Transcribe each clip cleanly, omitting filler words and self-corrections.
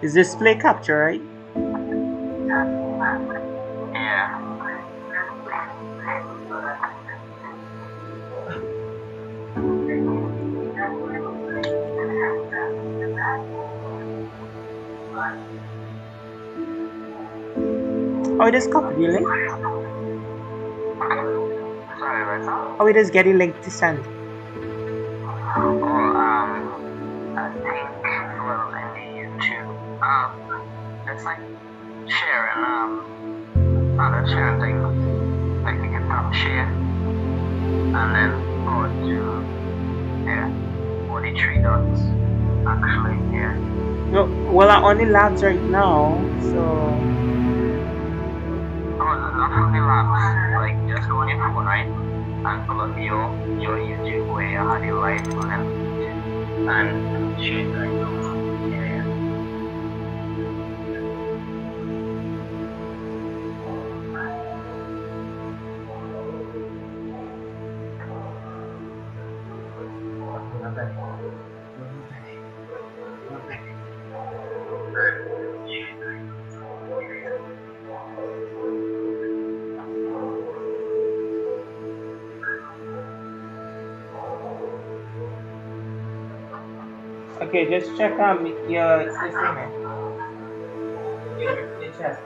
Is display capture, right? Yeah. Oh, it is copy the link. Sorry, right now? Oh, it is getting link to send. Oh, I think, well, in the YouTube, it's like sharing, not sharing thing. Like you can tap share, and then forward to, yeah, 43 dots, actually, yeah. No, well, I'm on the labs right now, so. Oh, not from the labs, like just go on your phone, right? And pull up your YouTube where you had your live on it. And share it right now. Yeah. Okay, just check your this thing, man. Your chest.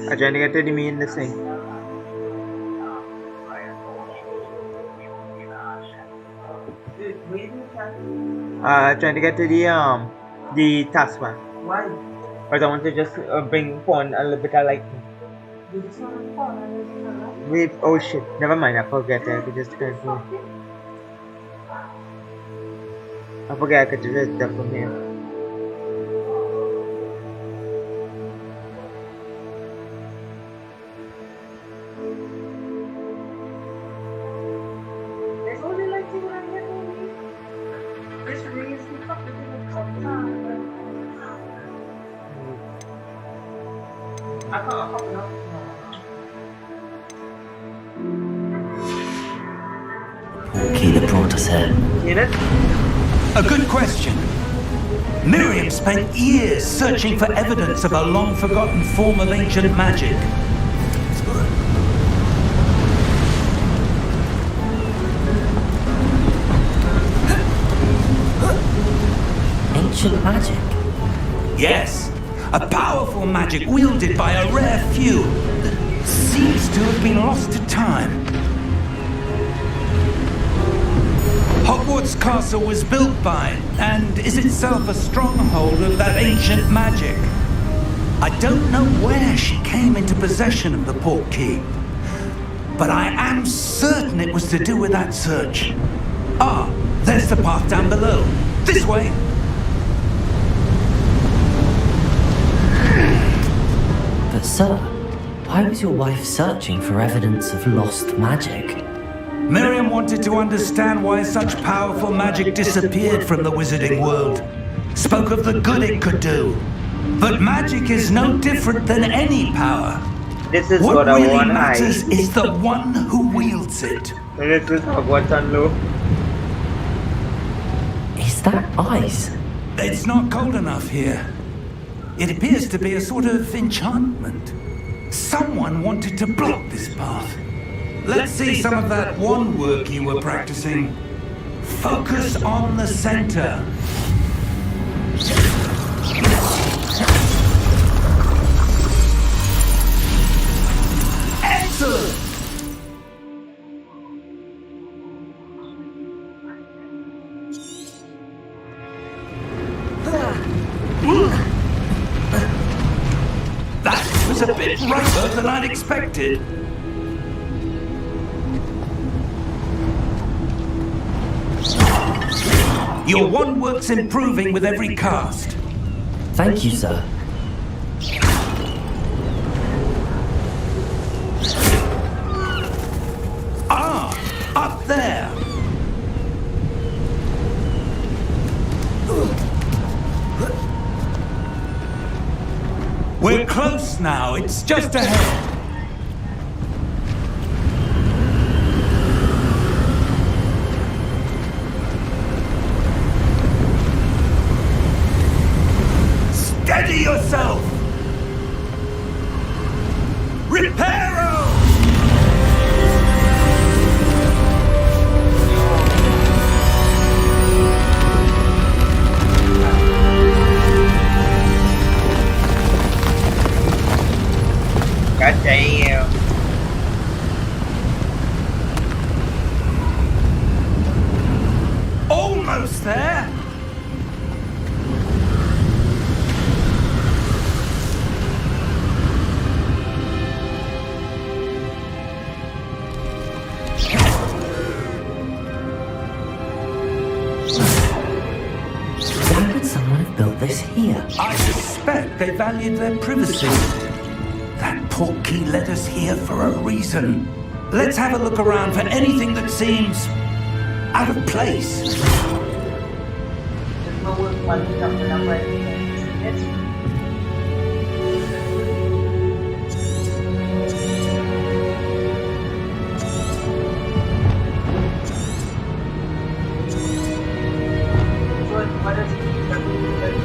I'm trying to get to the main this thing. Trying to get to the taskbar. Why? Because I want to just bring phone a little bit of lightning. Wait, oh shit, never mind, I forget I could just go through. I forget I could just that from here. There's only like two right here for me. This ring is the fucking thing sometimes. I can't fucking up. Key that brought us here. Get it? A good question. Miriam spent years searching for evidence of a long-forgotten form of ancient magic. Ancient magic? Yes, a powerful magic wielded by a rare few that seems to have been lost to time. Hogwarts Castle was built by, and is itself a stronghold of that ancient magic. I don't know where she came into possession of the portkey, but I am certain it was to do with that search. Ah, there's the path down below. This way. But sir, why was your wife searching for evidence of lost magic? Miriam wanted to understand why such powerful magic disappeared from the wizarding world. Spoke of the good it could do. But magic is no different than any power. This is What what I really want. matters is the one who wields it. This is Hogwarts on low. Is that ice? It's not cold enough here. It appears to be a sort of enchantment. Someone wanted to block this path. Let's see some of that wand work you were practicing. Focus on the center. Excellent! That was a bit rougher than I'd expected. Your wand work's improving with every cast. Thank you, sir. Ah, up there. We're close now. It's just ahead. Steady yourself! Reparo! God damn. Almost there! Why would someone have built this here? I suspect they valued their privacy. That portkey led us here for a reason. Let's have a look around for anything that seems out of place. There's no one jumping up right here.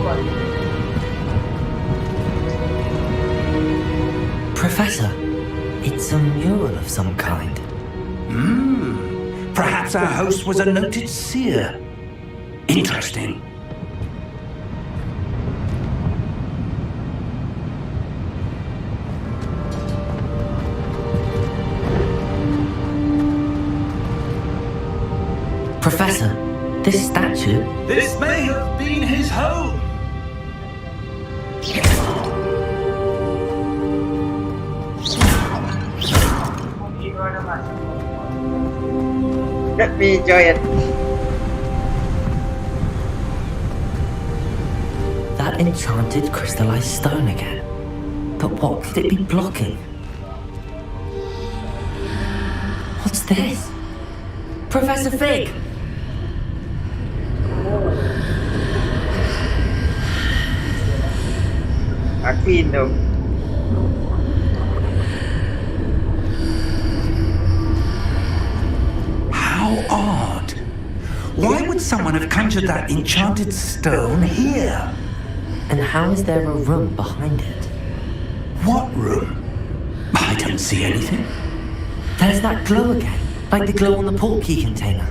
What is it? Professor, it's a mural of some kind. Perhaps our host was a noted seer. Interesting. Professor, this statue... This may have been his home. Let me enjoy it. That enchanted crystallized stone again. But what could it be blocking? What's this? Professor Fig! Aquino. How odd. Why would someone have conjured that enchanted stone here? And how is there a room behind it? What room? I don't see anything. There's that glow again, like the glow on the portkey container.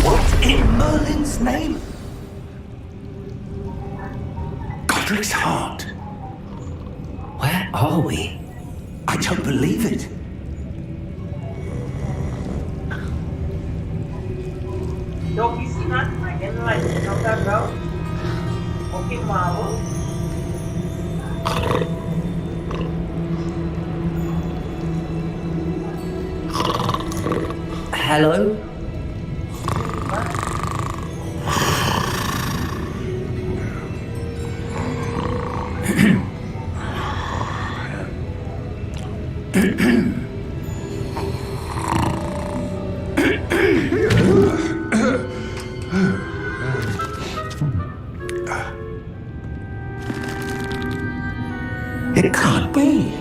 What in Merlin's name? Godric's heart. Where are we? I don't believe it. Don't you see that? I can like know that bro. Okay, Marvel. Hello? It can't be.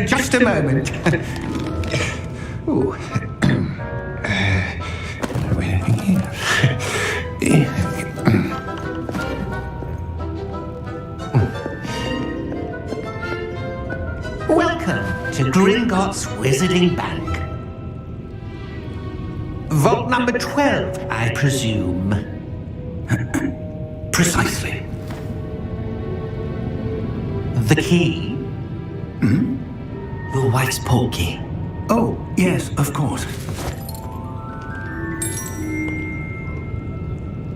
Just a moment. Ooh. Welcome to Gringotts Wizarding Bank. Vault number 12, I presume. Precisely. The key? Your wife's portkey. Oh, yes, of course.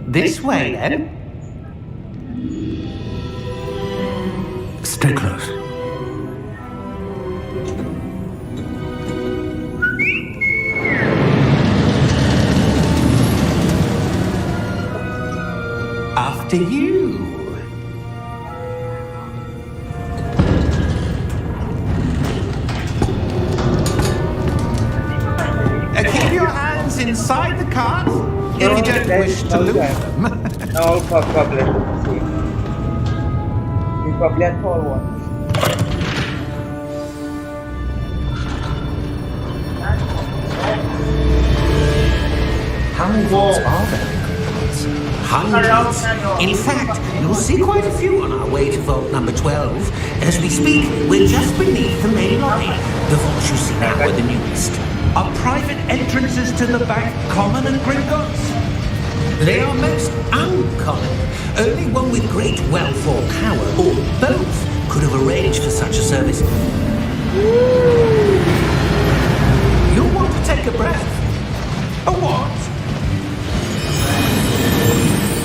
This way, then. Stay close. after you. Keep your hands inside the cart if you don't wish to lose them. No problem. See. You probably a tall one. How many vaults are there in Gringotts? Hundreds. In fact, you'll see quite a few on our way to vault number 12. As we speak, we're just beneath the main lobby. The vaults you see now are the newest. Are private entrances to the bank common at Gringotts? They are most uncommon. Only one with great wealth or power, or both, could have arranged for such a service. You'll want to take a breath. A what?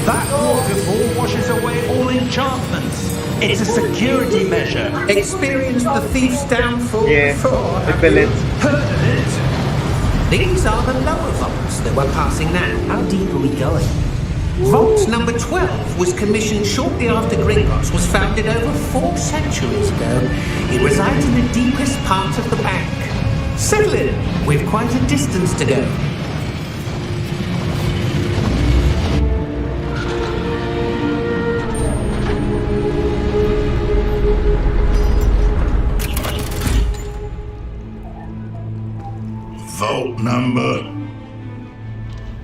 That waterfall washes away all enchantments. It's a security measure. Experienced the thief's downfall before. The villains. Heard of it? These are the lower vaults that we're passing now. How deep are we going? Vault number 12 was commissioned shortly after Gringotts was founded over 4 centuries ago. It resides in the deepest part of the bank. Settle in. We've quite a distance to go. Vault number.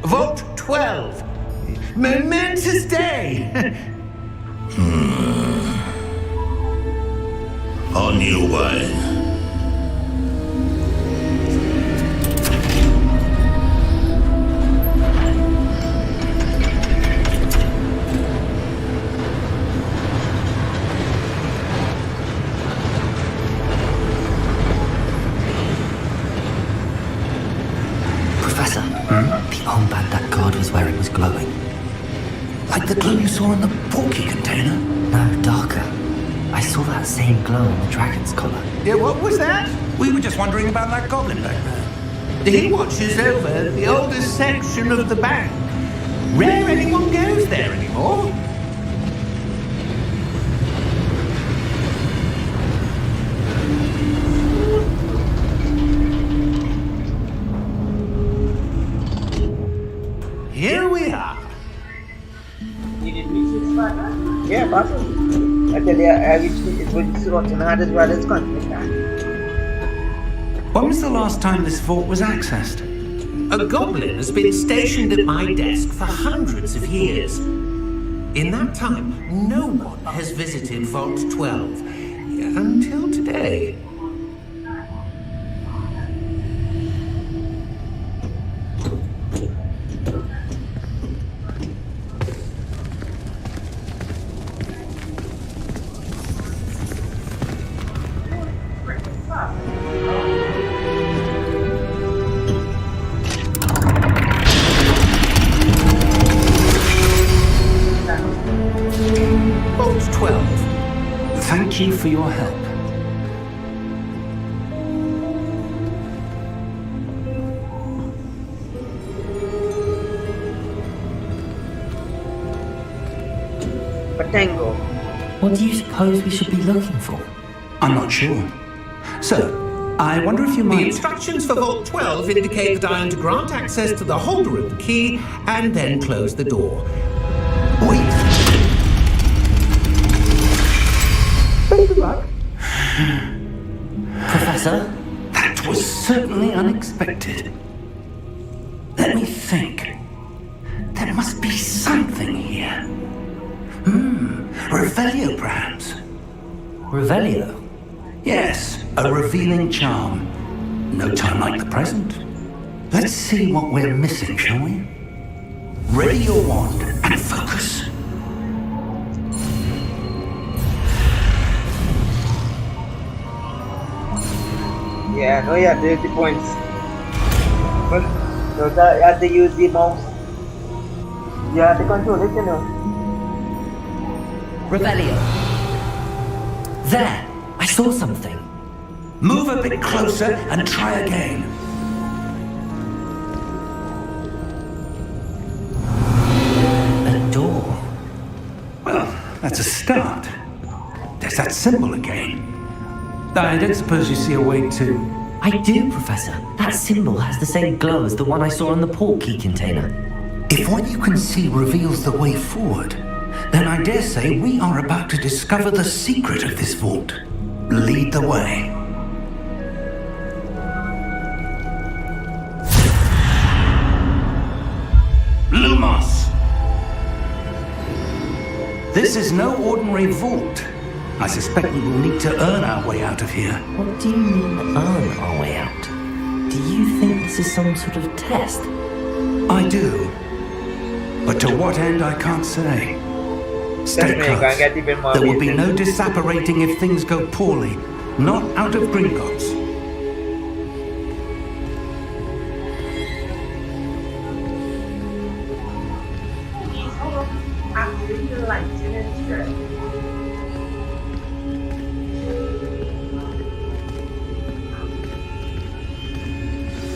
Vault 12. Momentous day. On your way. Professor, the armband that guard was wearing was glowing. Like the glow you saw in the porky container? No, darker. I saw that same glow on the dragon's collar. Yeah, what was that? We were just wondering about that goblin back there. He watches over the oldest section of the bank. Rare anyone goes there anymore. Here we are. Yeah, possible. Actually, I reached it was rotten hard as well as confident. When was the last time this vault was accessed? A goblin has been stationed at my desk for hundreds of years. In that time, no one has visited Vault 12 until today. Vault 12. Thank you for your help. Tango. What do you suppose we should be looking for? I'm not sure. So, I wonder if you The might... instructions for Vault 12 indicate that I am to grant access to the holder of the key and then close the door. Wait! Professor? That was certainly unexpected. Let me think. There must be something here. Revelio, perhaps. Revelio? Yes, a revealing charm. No time like the present. Let's see what we're missing, shall we? Ready your wand and focus. Yeah, no, yeah, there's the points. But so that you have to use the mouse. You have to control it, you know. Revelio. There! I saw something. Move a bit closer and try again. A door. That's a start. There's that symbol again. I don't suppose you see a way to... I do, Professor. That symbol has the same glow as the one I saw on the port key container. If what you can see reveals the way forward, then I dare say we are about to discover the secret of this vault. Lead the way. Lumos! This is no ordinary vault. I suspect we will need to earn our way out of here. What do you mean, earn our way out? Do you think this is some sort of test? I do. But to what end, I can't say. Stay Definitely gonna close. get even more There will be reason. no disapparating if things go poorly. Not out of Gringotts. He's all after the light in his shirt.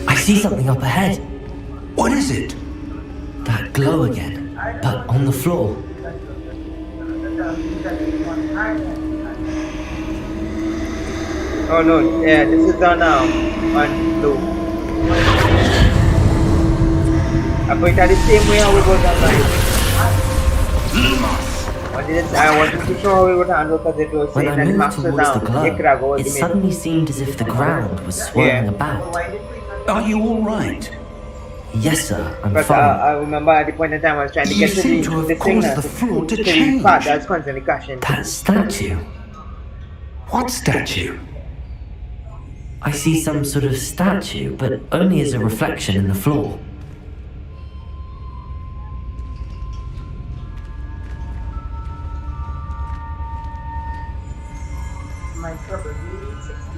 I see something up ahead. What is it? That glow again, but on the floor. Oh no, yeah, this is on blue. I put it the same way how we got online. I wanted to show how we got handle because it was When saying I that moved master towards the down. Ikra glow, goes it in. suddenly seemed as if the ground was swirling Yeah. about. Are you all right? Yes, sir, I'm But fine. I remember at the point in time I was trying to You get to seem to have the caused signal the floor to the change. part that's constantly crashing. That statue. What statue? I see some sort of statue, but only as a reflection in the floor.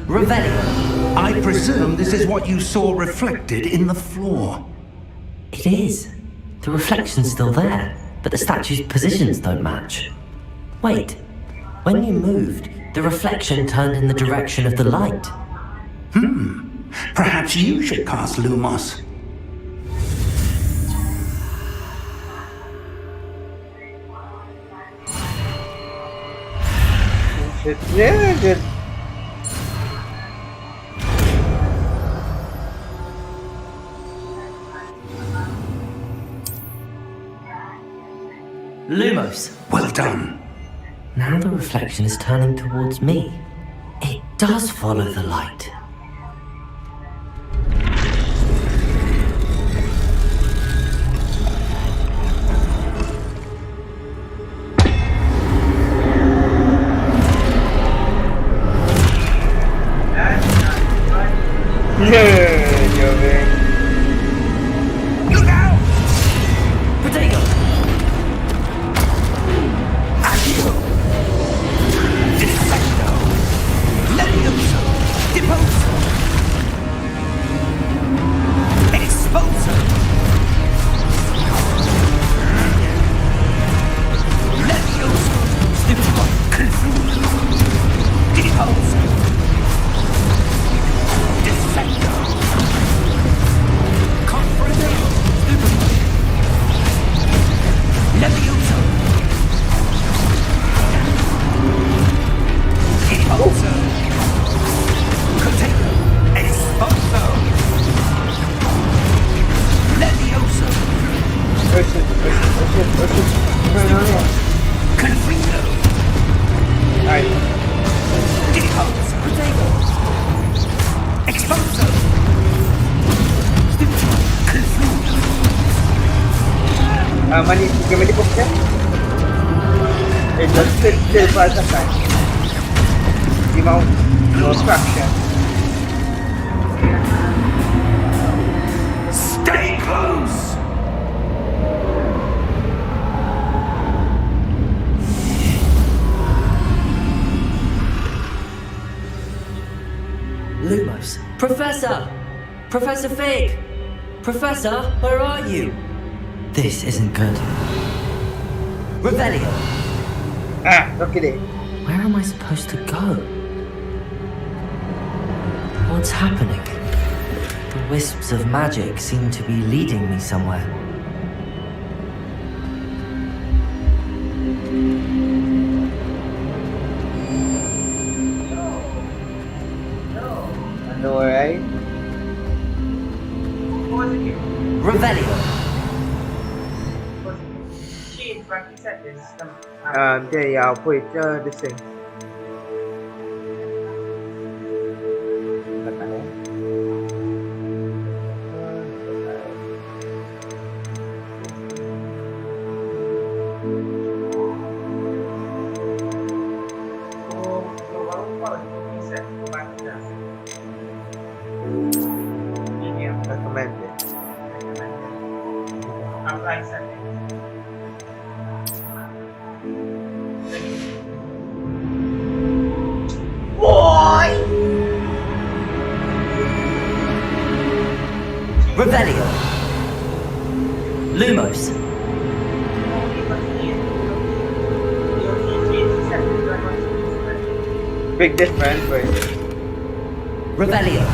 Revelio. I presume this is what you saw reflected in the floor. It is. The reflection's still there, but the statue's positions don't match. Wait. When you moved, the reflection turned in the direction of the light. Perhaps you should cast Lumos. Yeah, good. Lumos. Well done. Now the reflection is turning towards me. It does follow the light. Yeah, Joven. Look out! Protego! Accio! Defecto! Levioso! Deposo! Exposo! Levioso! Stipula! Confuso! Deposo! Defecto! Confredo! Stipula! Levioso! Expulso! Coteco! Expulso! Levioso! Confrito! Alright. Expulso! Coteco! Expulso! Confrito! Money, give me the book there. It just still for some time. The mount, no structure. Stay close! Lumos. Professor! Professor Fig! Professor, where are you? This isn't good. Revelio! Ah, look at it. Where am I supposed to go? What's happening? The wisps of magic seem to be leading me somewhere. know, right? What was it you? Revelio. What was it you? Change back the settings. There, yeah, I'll put it, this thing. Recommended. Apply settings. Revelio. Lumos. Big difference, but Revelio.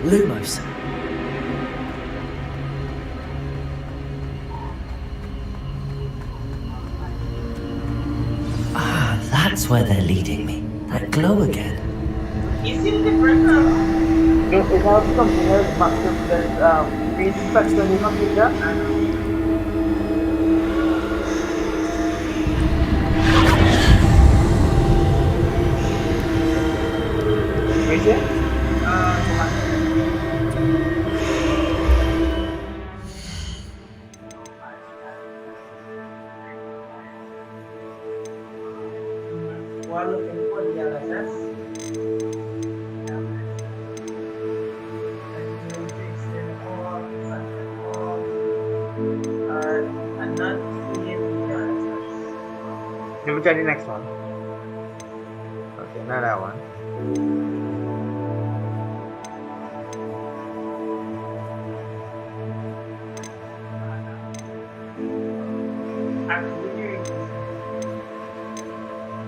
Lumos. Ah, that's where they're leading me. That glow again. You see the difference now? it has something else massive that green spectrum in the computer. Is it? While looking for the LSS. And not in the LSS. Let me try the next one. Okay, not that one. Actually,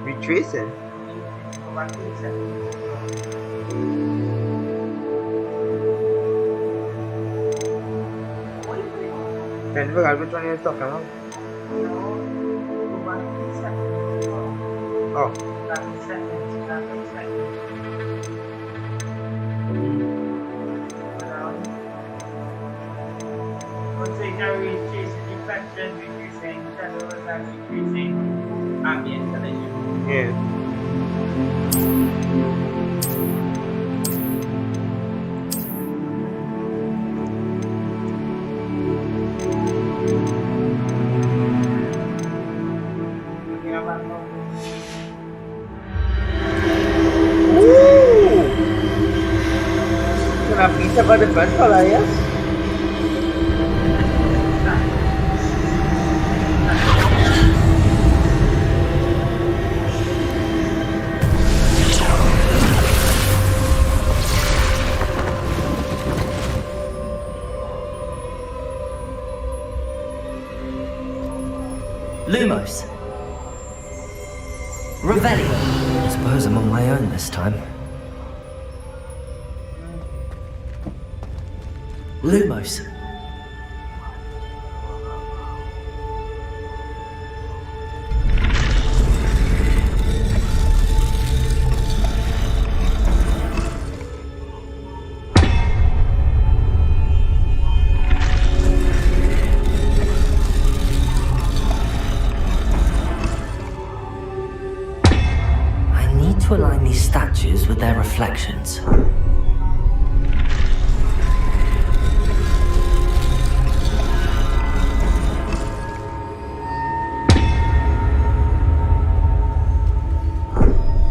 Retracing. go back to the settings. What are you doing? Then we got which one you're talking about. Go back to the settings. Oh, Back to settings. Back to settings. Once they now reduce deflection, reducing shadows, and reducing ambient collision. yeah. Looking at my phone. Ooh! Kenapa bisa pada depan kalau ya? Lumos. Revelio. I suppose I'm on my own this time. Lumos. I need to align these statues with their reflections.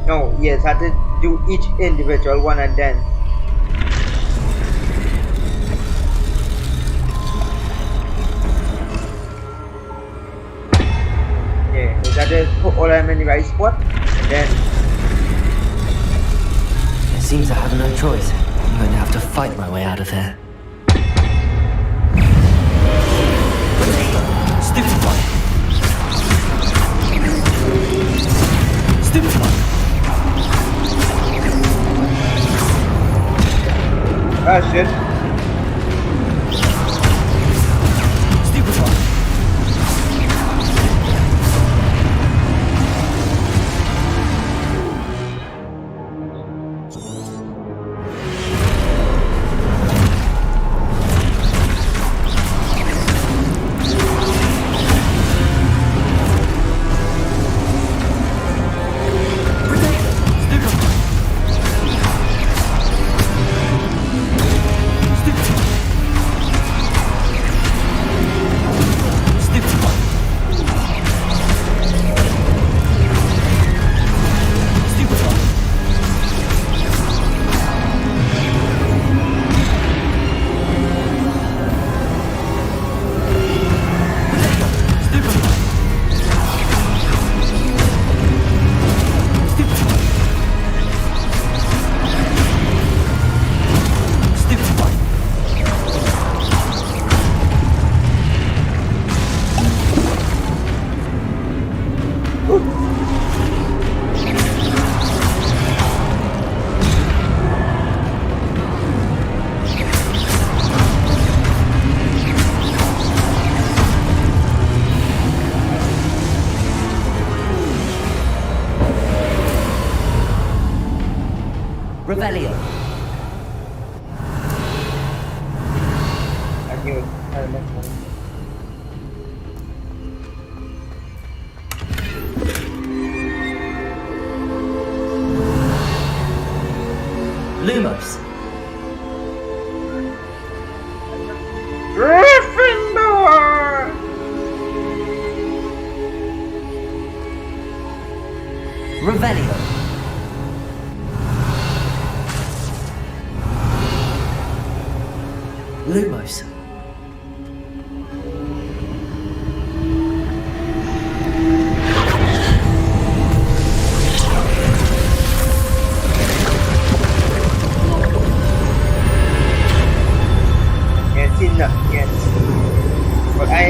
No, yes, I had to do each individual one and then. Yeah, so I had to put all of them in the right spot and then. It seems I have no choice. I'm going to have to fight my way out of here. Stupefy! Stupefy! Ah, shit. Stupefy!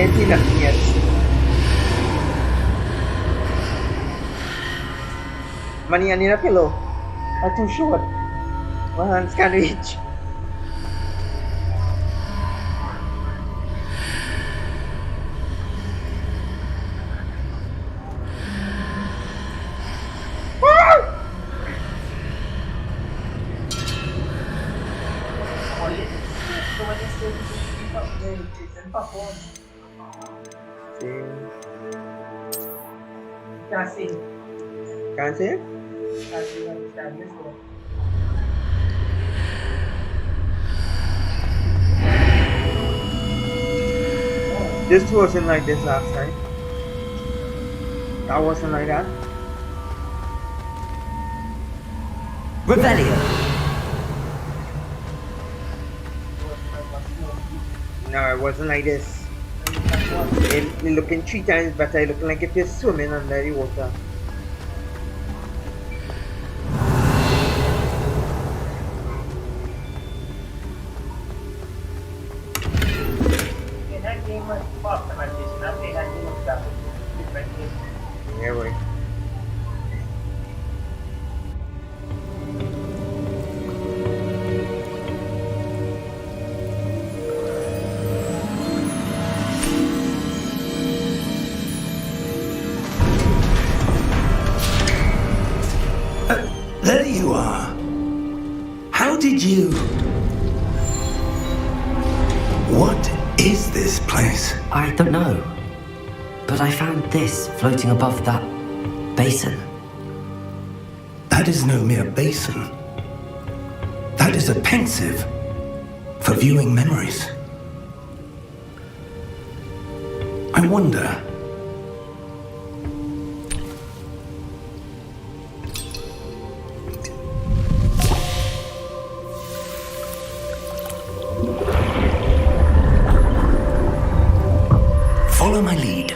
can't see nothing yet. Money, I need a pillow. I'm too short. My hands can't reach. Can't see. Can't see it? Can't see. Understand this one. This wasn't like this last time. That wasn't like that. Revelio. No, it wasn't like this. It looking 3 times better. It looking like if you're swimming under the water. In that game, optimization, I think that game was that different game. Yeah, boy. There you are. How did you... What is this place? I don't know. But I found this floating above that basin. That is no mere basin. That is a pensive for viewing memories. I wonder... Follow my lead.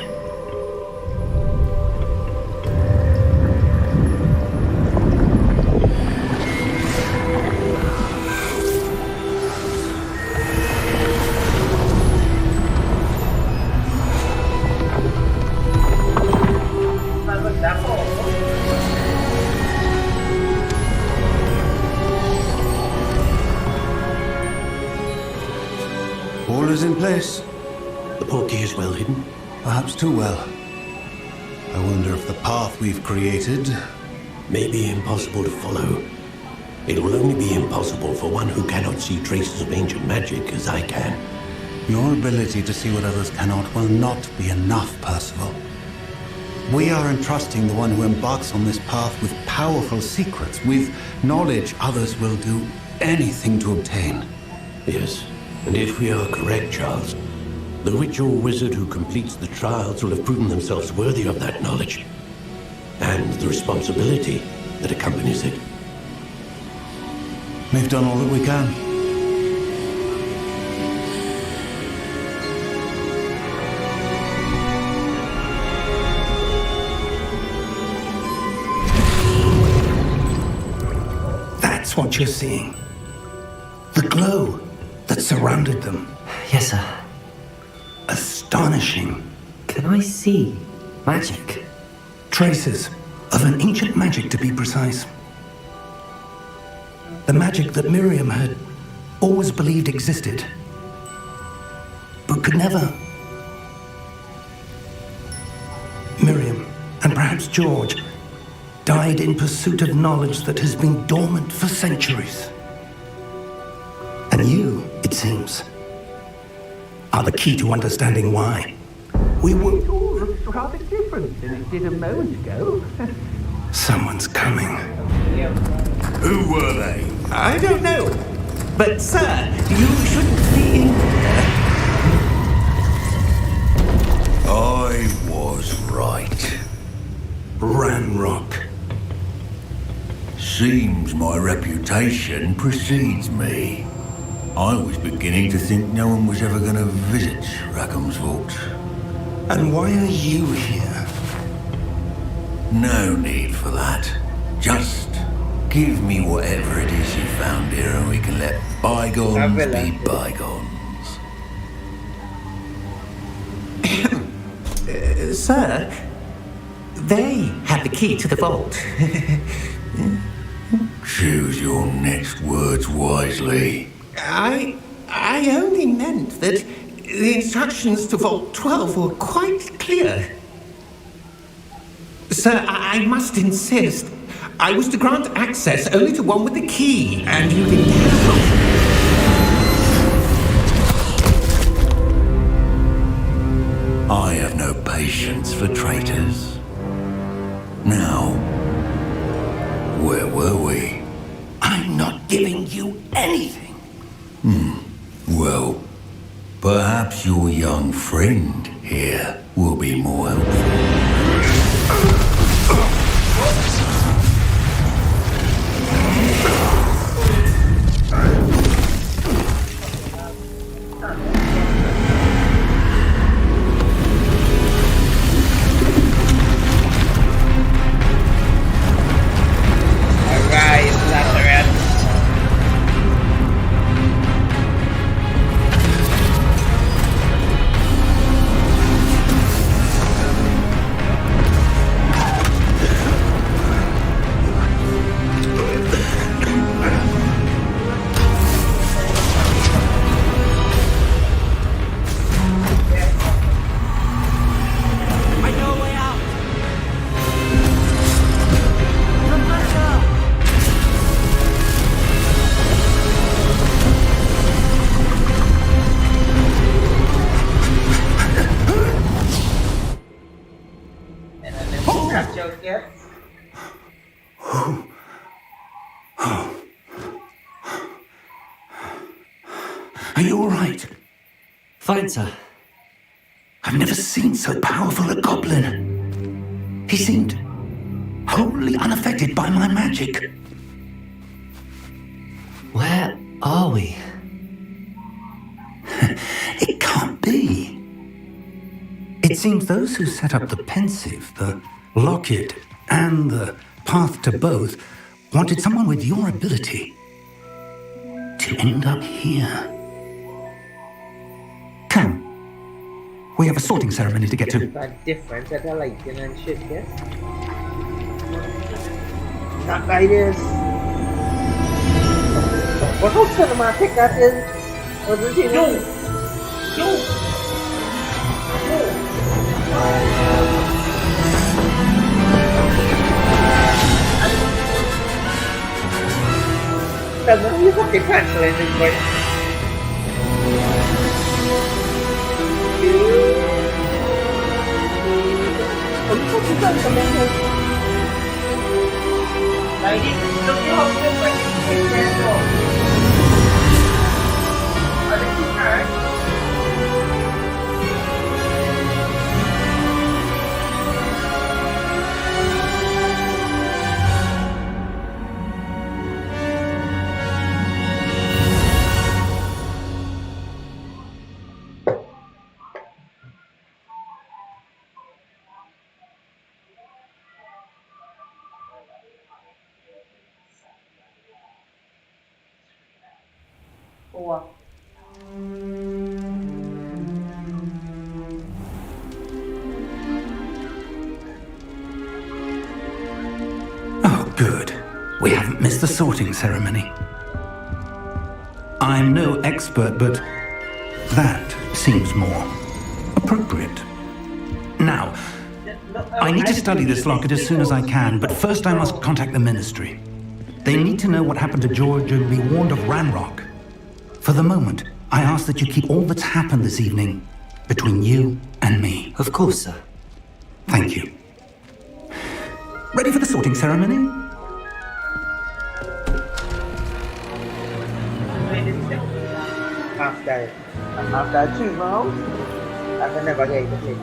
All is in place. The portkey is well hidden. Perhaps too well. I wonder if the path we've created... May be impossible to follow. It will only be impossible for one who cannot see traces of ancient magic as I can. Your ability to see what others cannot will not be enough, Percival. We are entrusting the one who embarks on this path with powerful secrets, with knowledge others will do anything to obtain. Yes, and if we are correct, Charles, the witch or wizard who completes the trials will have proven themselves worthy of that knowledge, and the responsibility that accompanies it. We've done all that we can. That's what you're seeing. The glow that surrounded them. Yes, sir. Astonishing. Can I see magic? Traces of an ancient magic, to be precise. The magic that Miriam had always believed existed, but could never. Miriam, and perhaps George, died in pursuit of knowledge that has been dormant for centuries. And you, it seems, are the key to understanding why. We were... It all looks rather different than it did a moment ago. Someone's coming. Who were they? I don't know. But, sir, you shouldn't be in there. I was right. Ranrock. Seems my reputation precedes me. I was beginning to think no one was ever going to visit Rackham's Vault. And why are you here? No need for that. Just give me whatever it is you found here and we can let bygones be bygones. Sir, they have the key to the vault. Choose your next words wisely. I only meant that the instructions to Vault 12 were quite clear. Sir, I must insist. I was to grant access only to one with the key, and you didn't have one. I have no patience for traitors. Now, where were we? I'm not giving you anything. Well, perhaps your young friend here will be more helpful. Alright, Lazarus. Yeah. Are you all right? Fine, sir. I've never seen so powerful a goblin. He seemed wholly unaffected by my magic. Where are we? It can't be. It seems those who set up the Pensive, the Locket, and the Path to Both wanted someone with your ability to end up here. Come. We have a sorting ceremony to get to. But different at the lighting and shit, yes? Not like this. What how cinematic that is? Wasn't it? Doesn't he fucking translate this way? Oh, good. We haven't missed the sorting ceremony. I'm no expert, but that seems more appropriate. Now, I need to study this locket as soon as I can, but first I must contact the Ministry. They need to know what happened to George and be warned of Ranrock. For the moment, I ask that you keep all that's happened this evening between you and me. Of course, sir. Thank you. Ready for the sorting ceremony? After I choose my house, I can never get the thing.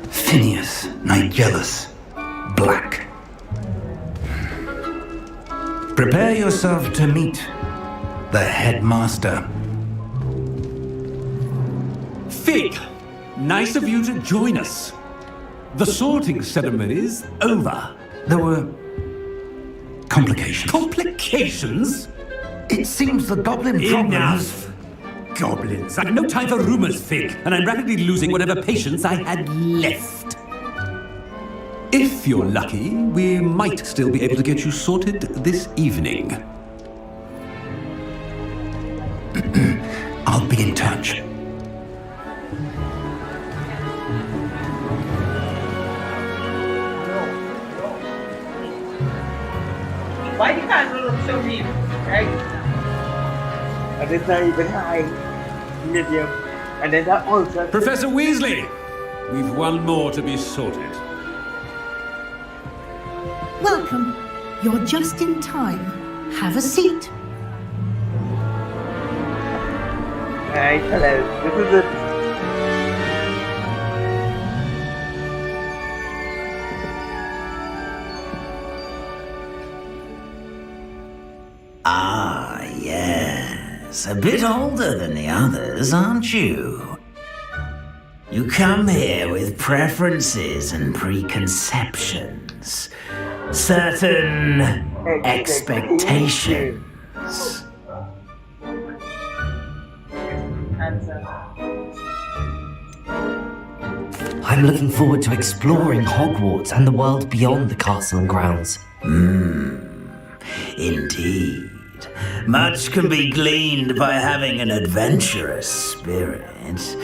Phineas Nigellus Black. Prepare yourself to meet the headmaster. Fig, nice of you to join us. The sorting ceremony is over. There were Complications. Complications? It seems the goblin problem has... Enough! Goblins. I have no time for rumors, Fig, and I'm rapidly losing whatever patience I had left. If you're lucky, we might still be able to get you sorted this evening. I'll be in touch. Why you can't look so deep, right? And then not even high, medium, and then that also. Professor Weasley! We've one more to be sorted. Welcome. You're just in time. Have a seat. Alright, hello. This is it. Ah, yes. A bit older than the others, aren't you? You come here with preferences and preconceptions. Certain expectations. I'm looking forward to exploring Hogwarts and the world beyond the castle and grounds. Indeed. Much can be gleaned by having an adventurous spirit,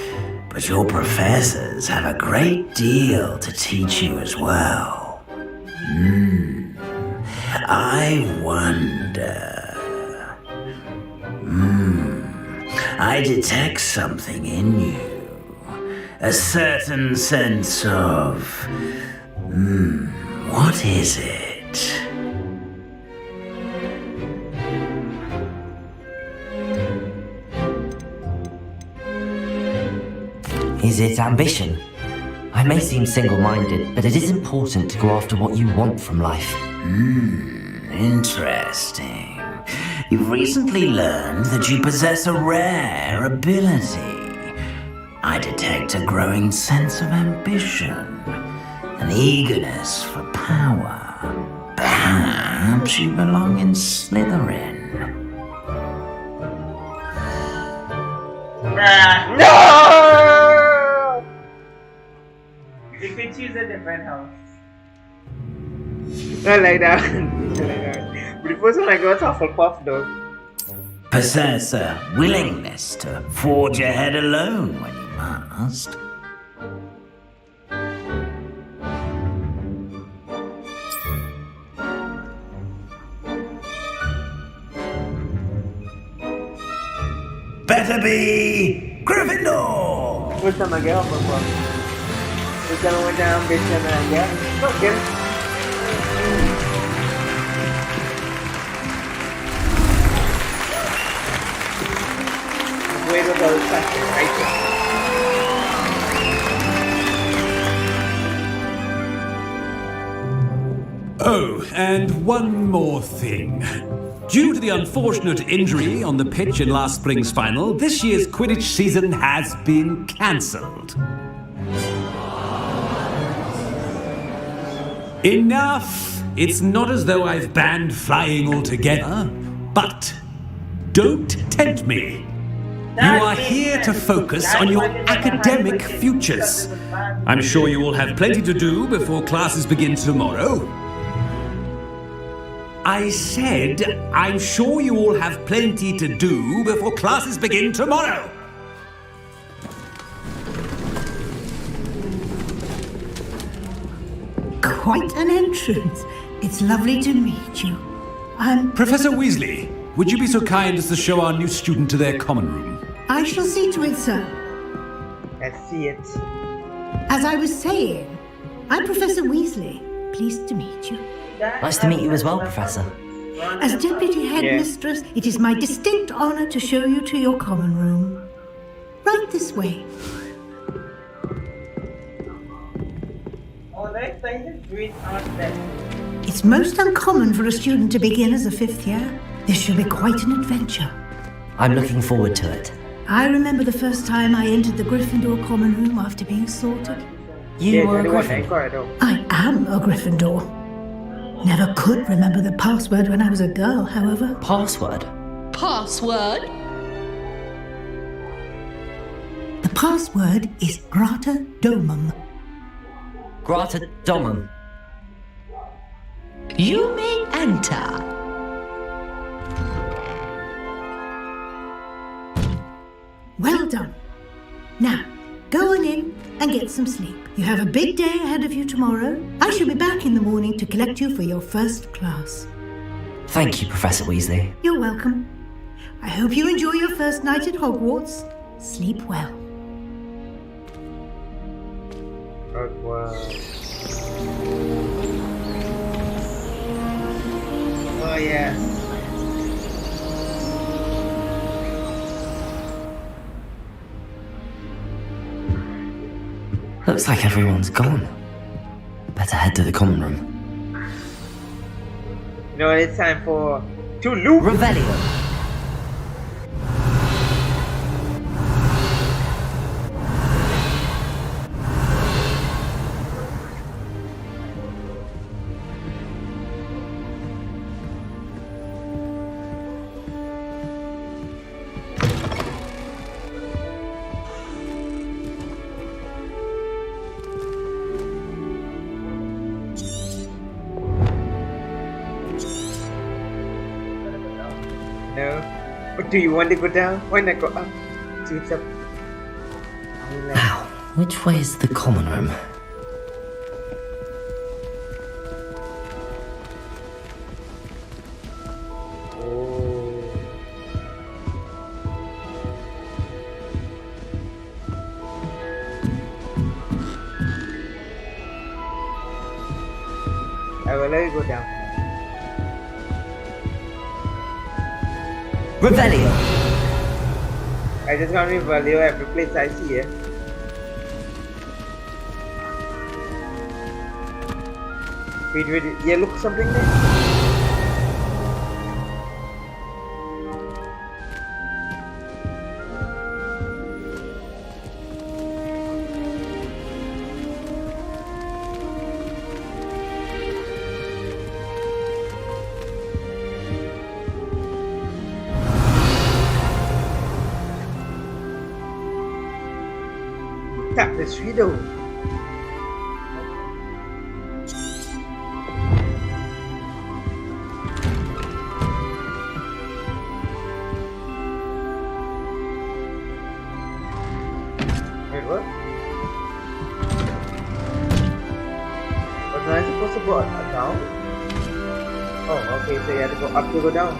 but your professors have a great deal to teach you as well. I wonder... I detect something in you. A certain sense of... what is it? Is it ambition? I may seem single-minded, but it is important to go after what you want from life. Interesting. You've recently learned that you possess a rare ability. I detect a growing sense of ambition, an eagerness for power. Perhaps you belong in Slytherin. No! You could choose a different house. I like that. I like that. But the first one I got Hufflepuff though. Possess a willingness to forge ahead alone when you must. Better be Gryffindor! First time I get Hufflepuff. First time I went down, bitch, and I get not get it. Wait until the second, right there. Oh, and one more thing. Due to the unfortunate injury on the pitch in last spring's final, this year's Quidditch season has been cancelled. Enough! It's not as though I've banned flying altogether, but don't tempt me. You are here to focus on your academic futures. I'm sure you will have plenty to do before classes begin tomorrow. I said, I'm sure you all have plenty to do before classes begin tomorrow. Quite an entrance. It's lovely to meet you. Professor Weasley, would you be so kind as to show our new student to their common room? I shall see to it, sir. Let's see it. As I was saying, I'm Professor Weasley. Pleased to meet you. Nice to meet you as well, Professor. As Deputy Headmistress, it is my distinct honor to show you to your common room. Right this way. Oh, that's like the green art there. It's most uncommon for a student to begin as a fifth year. This should be quite an adventure. I'm looking forward to it. I remember the first time I entered the Gryffindor common room after being sorted. You were a Griffin. I am a Gryffindor. Never could remember the password when I was a girl, however. Password? Password? The password is Grata Domum. Grata Domum. You may enter. Well done. Now, go on in and get some sleep. You have a big day ahead of you tomorrow. I shall be back in the morning to collect you for your first class. Thank you, Professor Weasley. You're welcome. I hope you enjoy your first night at Hogwarts. Sleep well. Oh yeah. Looks like everyone's gone. Better head to the common room. You know what it's time for? To loop! Revelio! No. But do you want to go down? Why not go up? See what's up. Now, which way is the common room? I will let you go down. Revelio! I just got Revelio every place I see it. Wait, yeah, look something there. Tap this video. Wait, what? Was I supposed to go down? Oh, okay, so you have to go up to go down.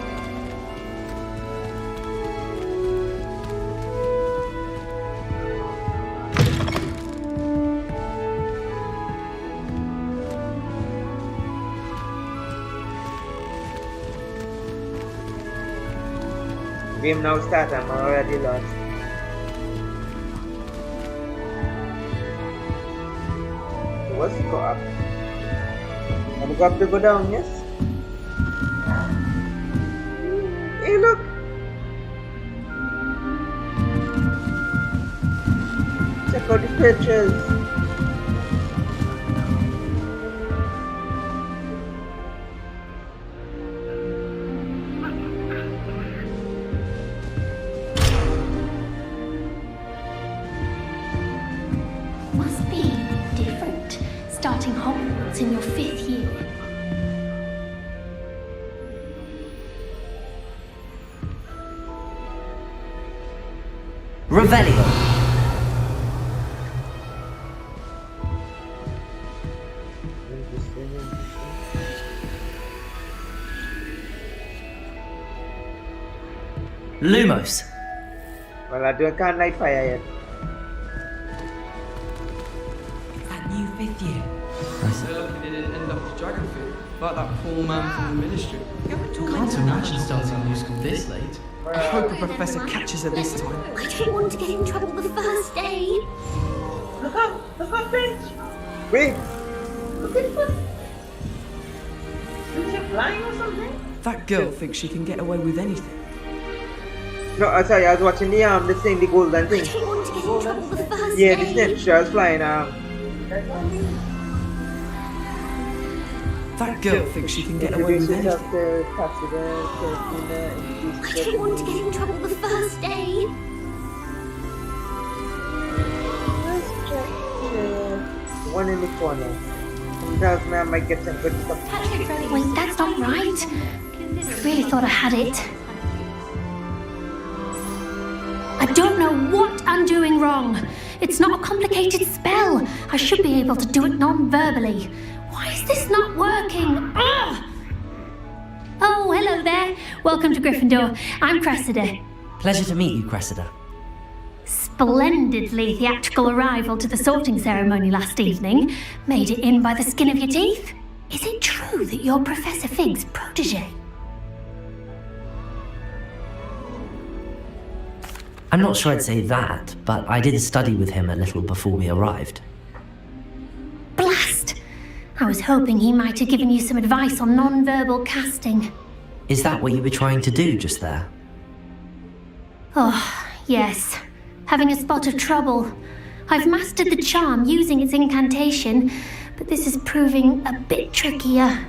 Game now start, I'm already lost. So what's to go up? I'm go up to go down, yes? Hey look! Check out the pictures. Starting Hogwarts in your 5th year. Revelio! Lumos! Well, I can't light fire yet. That new 5th year. So lucky they didn't end up as Dragonfit, like that poor man from the Ministry. Can't imagine starting new school this late. I hope the professor catches her this time. I don't want to get in trouble the first day. Look up, Finch! Wait! Look at this! Is she flying or something? That girl thinks she can get away with anything. No, sorry, I was watching the thing, the golden thing. I don't want to get in trouble the first Yeah, day. the snitch, I was flying, That girl thinks she can get away with Introduce anything. yourself to Cassidy, Christina, introduce I yourself don't want to to get in trouble the first day. Let's check the one in the corner. Sometimes man might get some good stuff. Wait, that's not right. I really thought I had it. I don't know what I'm doing wrong. It's not a complicated spell. I should be able to do it non-verbally. Why is this not working? Ugh! Oh, hello there. Welcome to Gryffindor. I'm Cressida. Pleasure to meet you, Cressida. Splendidly theatrical arrival to the sorting ceremony last evening. Made it in by the skin of your teeth. Is it true that you're Professor Fig's protege? I'm not sure I'd say that, but I did study with him a little before we arrived. Blast! I was hoping he might have given you some advice on non-verbal casting. Is that what you were trying to do just there? Oh, yes. Having a spot of trouble. I've mastered the charm using its incantation, but this is proving a bit trickier.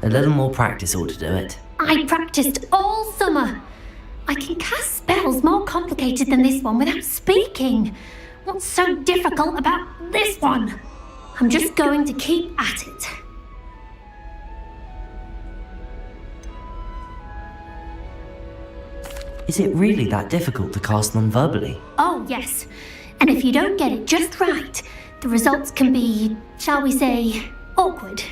A little more practice ought to do it. I practiced all summer. I can cast spells more complicated than this one without speaking. What's so difficult about this one? I'm just going to keep at it. Is it really that difficult to cast non-verbally? Oh, yes. And if you don't get it just right, the results can be, shall we say, awkward.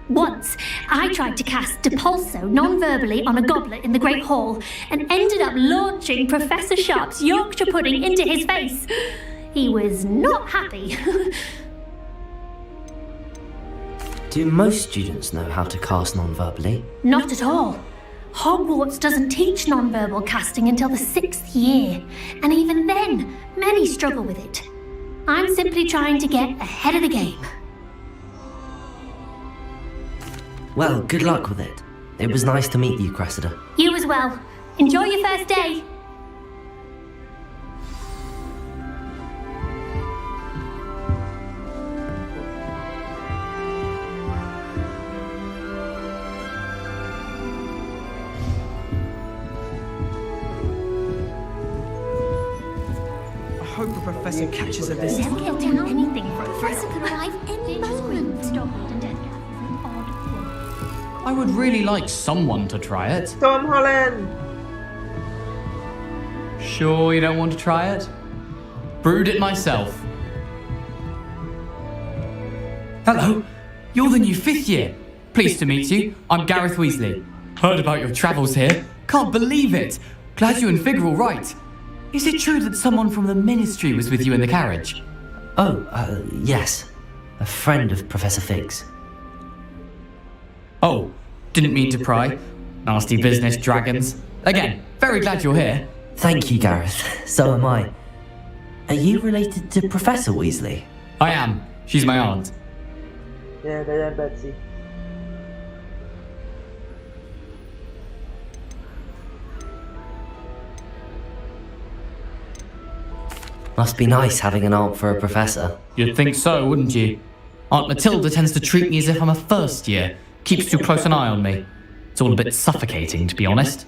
Once, I tried to cast Depulso non-verbally on a goblet in the Great Hall and ended up launching Professor Sharp's Yorkshire pudding into his face. He was not happy. Do most students know how to cast non-verbally? Not at all. Hogwarts doesn't teach non-verbal casting until the 6th year, and even then, many struggle with it. I'm simply trying to get ahead of the game. Well, good luck with it. It was nice to meet you, Cressida. You as well. Enjoy your first day. I hope the professor catches her this time. Never do anything for The professor could arrive any moment. I would really like someone to try it. Tom Holland! Sure you don't want to try it? Brewed it myself. Hello, you're the new 5th year. Pleased to meet you. I'm Gareth Weasley. Heard about your travels here. Can't believe it. Glad you and Fig are all right. Is it true that someone from the Ministry was with you in the carriage? Oh, yes. A friend of Professor Fig's. Oh, didn't mean to pry. Nasty business, dragons. Again, very glad you're here. Thank you, Gareth. So am I. Are you related to Professor Weasley? I am. She's my aunt. Yeah, Diane Betsy. Must be nice having an aunt for a professor. You'd think so, wouldn't you? Aunt Matilda tends to treat me as if I'm a first year. Keeps too close an eye on me. It's all a bit suffocating, to be honest.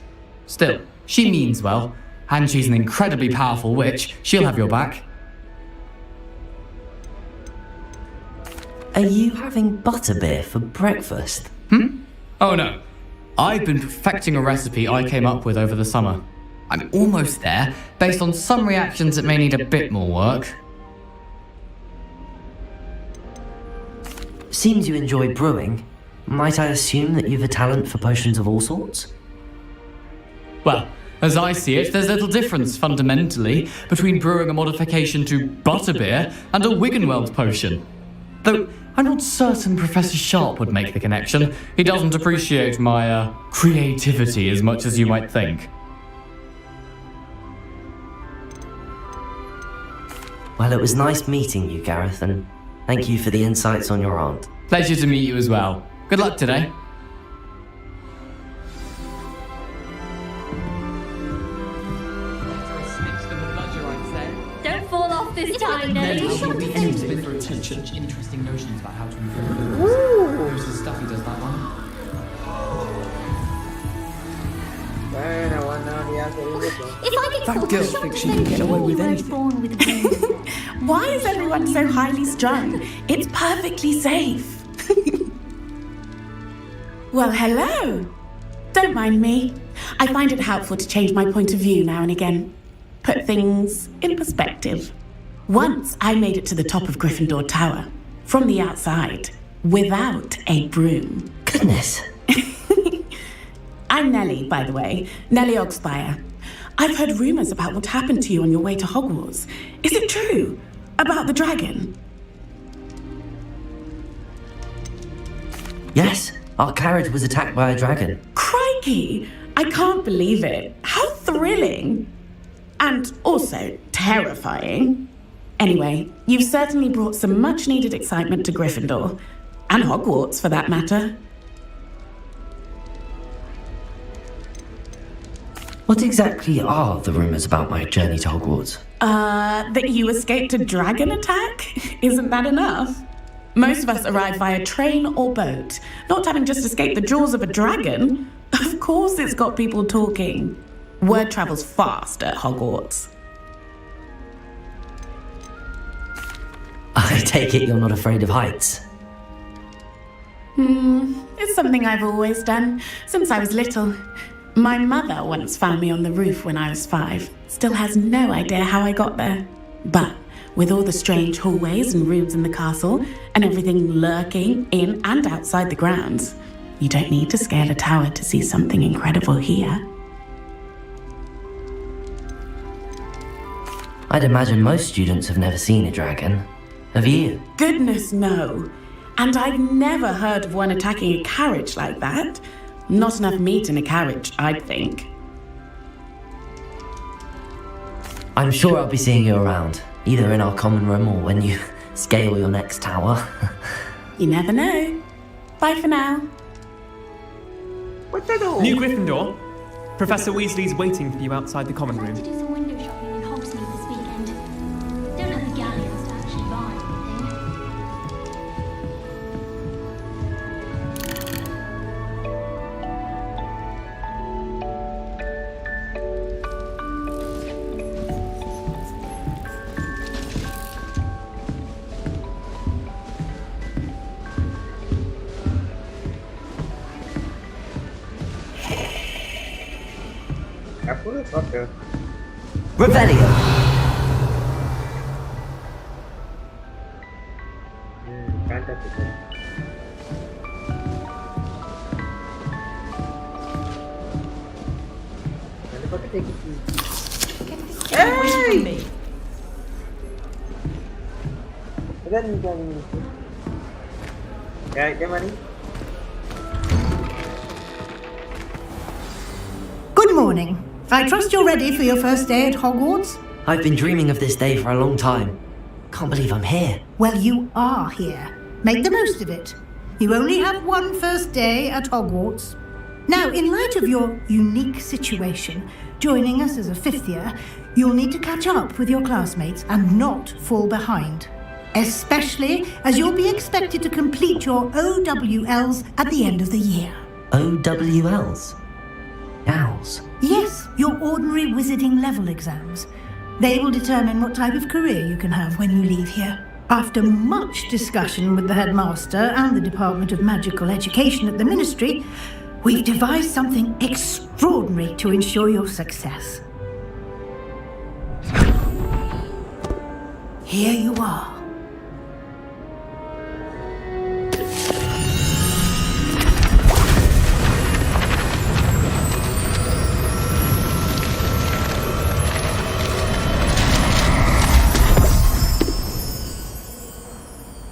Still, she means well, and she's an incredibly powerful witch. She'll have your back. Are you having butterbeer for breakfast? Oh no. I've been perfecting a recipe I came up with over the summer. I'm almost there, based on some reactions that may need a bit more work. Seems you enjoy brewing. Might I assume that you've a talent for potions of all sorts? Well, as I see it, there's little difference, fundamentally, between brewing a modification to butterbeer and a Wiggenweld potion. Though, I'm not certain Professor Sharp would make the connection. He doesn't appreciate my, creativity as much as you might think. Well, it was nice meeting you, Gareth, and thank you for the insights on your aunt. Pleasure to meet you as well. Good luck today. off this time, Then Nelly. he will be aimed with for attention. Interesting notions about how to improve. Most of the stuff he does that one. Bueno, bueno, ya se dice eso. If I get That caught, girl shot thinks the she can get same away with way anything. born with a Why is everyone so highly strung? It's perfectly safe. Well, hello. Don't mind me. I find it helpful to change my point of view now and again. Put things in perspective. Once I made it to the top of Gryffindor Tower, from the outside, without a broom. Goodness. I'm Nellie, by the way. Nellie Ogspire. I've heard rumours about what happened to you on your way to Hogwarts. Is it true? About the dragon? Yes, our carriage was attacked by a dragon. Crikey! I can't believe it. How thrilling! And also terrifying. Anyway, you've certainly brought some much-needed excitement to Gryffindor. And Hogwarts, for that matter. What exactly are the rumours about my journey to Hogwarts? That you escaped a dragon attack? Isn't that enough? Most of us arrive via train or boat, not having just escaped the jaws of a dragon. Of course it's got people talking. Word travels fast at Hogwarts. I take it you're not afraid of heights. It's something I've always done, since I was little. My mother once found me on the roof when I was 5. Still has no idea how I got there. But with all the strange hallways and rooms in the castle, and everything lurking in and outside the grounds, you don't need to scale a tower to see something incredible here. I'd imagine most students have never seen a dragon. Have you? Goodness, no. And I've never heard of one attacking a carriage like that. Not enough meat in a carriage, I'd think. I'm sure I'll be seeing you around, either in our common room or when you scale your next tower. You never know. Bye for now. What the do? New Gryffindor. Professor Weasley's waiting for you outside the common To room. do some window shopping in Hogsmeade this weekend. Don't have the galleons to actually buy anything. Apuro, fucker. Revelio! Cántate. Dale, ¿por qué te quité? ¡Ey! ¿Qué maní? Good morning. I trust you're ready for your first day at Hogwarts? I've been dreaming of this day for a long time. Can't believe I'm here. Well, you are here. Make the most of it. You only have one first day at Hogwarts. Now, in light of your unique situation, joining us as a 5th year, you'll need to catch up with your classmates and not fall behind. Especially as you'll be expected to complete your OWLs at the end of the year. OWLs? Owls? Yes, your ordinary wizarding level exams. They will determine what type of career you can have when you leave here. After much discussion with the headmaster and the Department of Magical Education at the Ministry, we've devised something extraordinary to ensure your success. Here you are.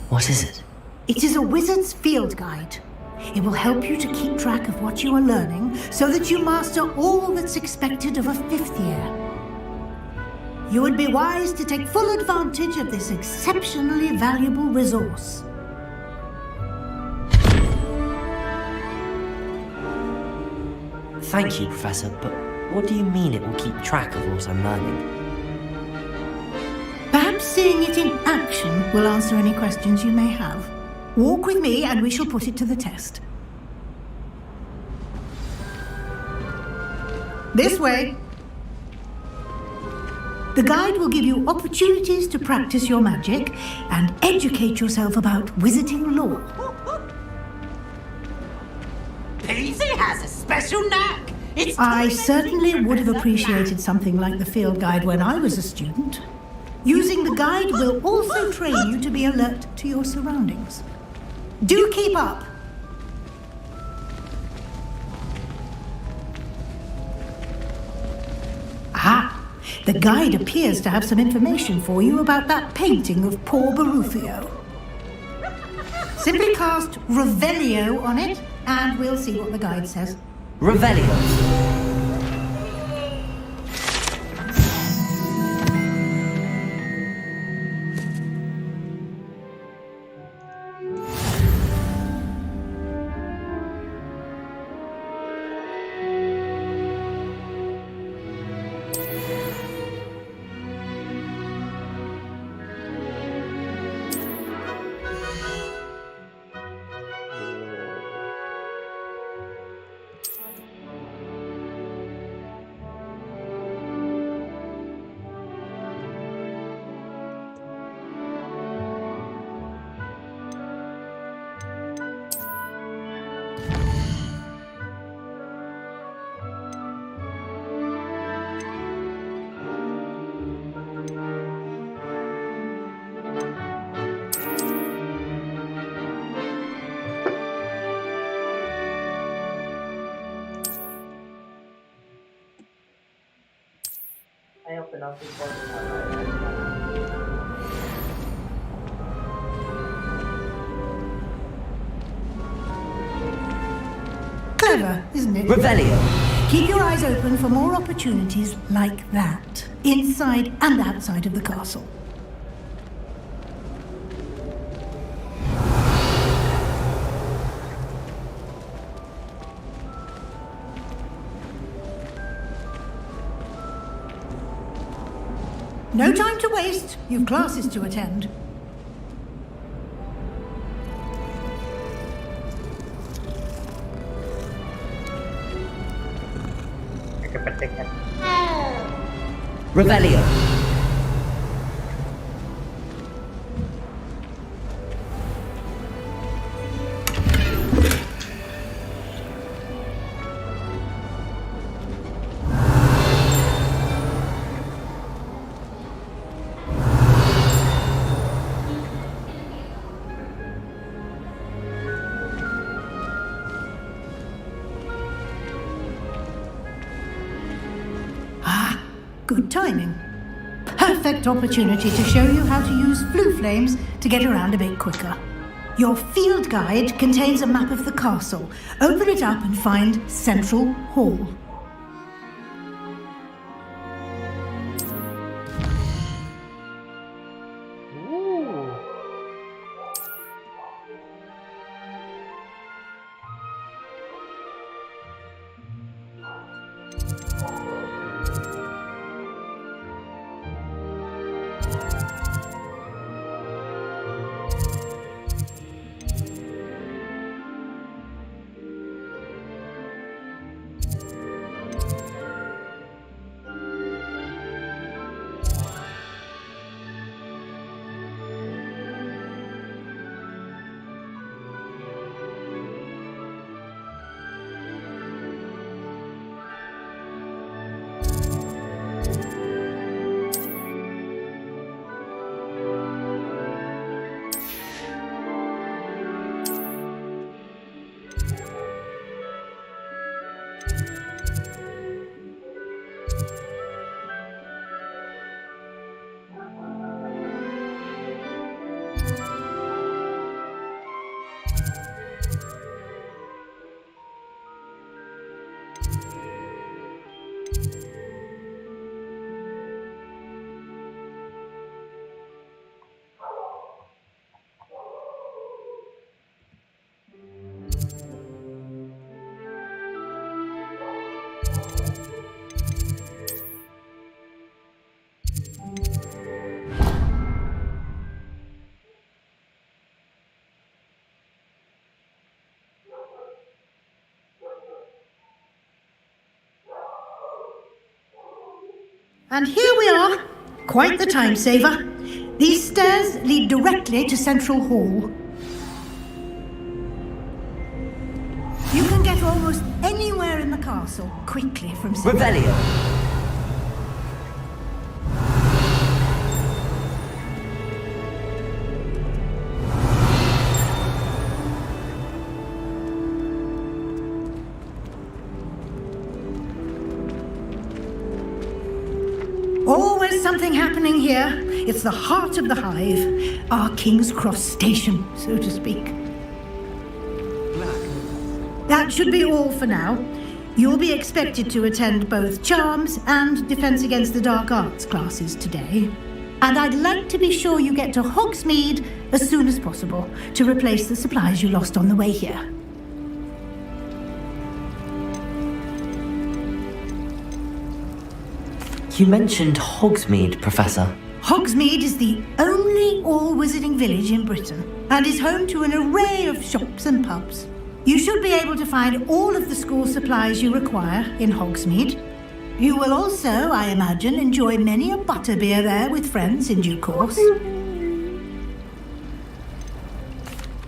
What is it? It is a wizard's field guide. It will help you to keep track of what you are learning so that you master all that's expected of a 5th year. You would be wise to take full advantage of this exceptionally valuable resource. Thank you, Professor, but what do you mean it will keep track of what I'm learning? Perhaps Perhaps seeing it in action will answer any questions you may have. Walk with me and we shall put it to the test. This way. The guide will give you opportunities to practice your magic and educate yourself about wizarding lore. Peasy has a special knack. I certainly would have appreciated something like the field guide when I was a student. Using the guide will also train you to be alert to your surroundings. Do keep up! Aha! The guide appears to have some information for you about that painting of poor Barufio. Simply cast Revelio on it, and we'll see what the guide says. Revelio. I open up this one. Clever, isn't it? Revelio. Keep your eyes open for more opportunities like that, inside and outside of the castle. No time to waste. You've classes to attend. Revelio. Good timing. Perfect opportunity to show you how to use flue flames to get around a bit quicker. Your field guide contains a map of the castle. Open it up and find Central Hall. And here we are. Quite the time saver. These stairs lead directly to Central Hall. You can get almost anywhere in the castle quickly from Central. Revelio. Always something happening here. It's the heart of the hive, our King's Cross station, so to speak. That should be all for now. You'll be expected to attend both Charms and Defense Against the Dark Arts classes today. And I'd like to be sure you get to Hogsmeade as soon as possible to replace the supplies you lost on the way here. You mentioned Hogsmeade, Professor. Hogsmeade is the only all-wizarding village in Britain and is home to an array of shops and pubs. You should be able to find all of the school supplies you require in Hogsmeade. You will also, I imagine, enjoy many a butterbeer there with friends in due course.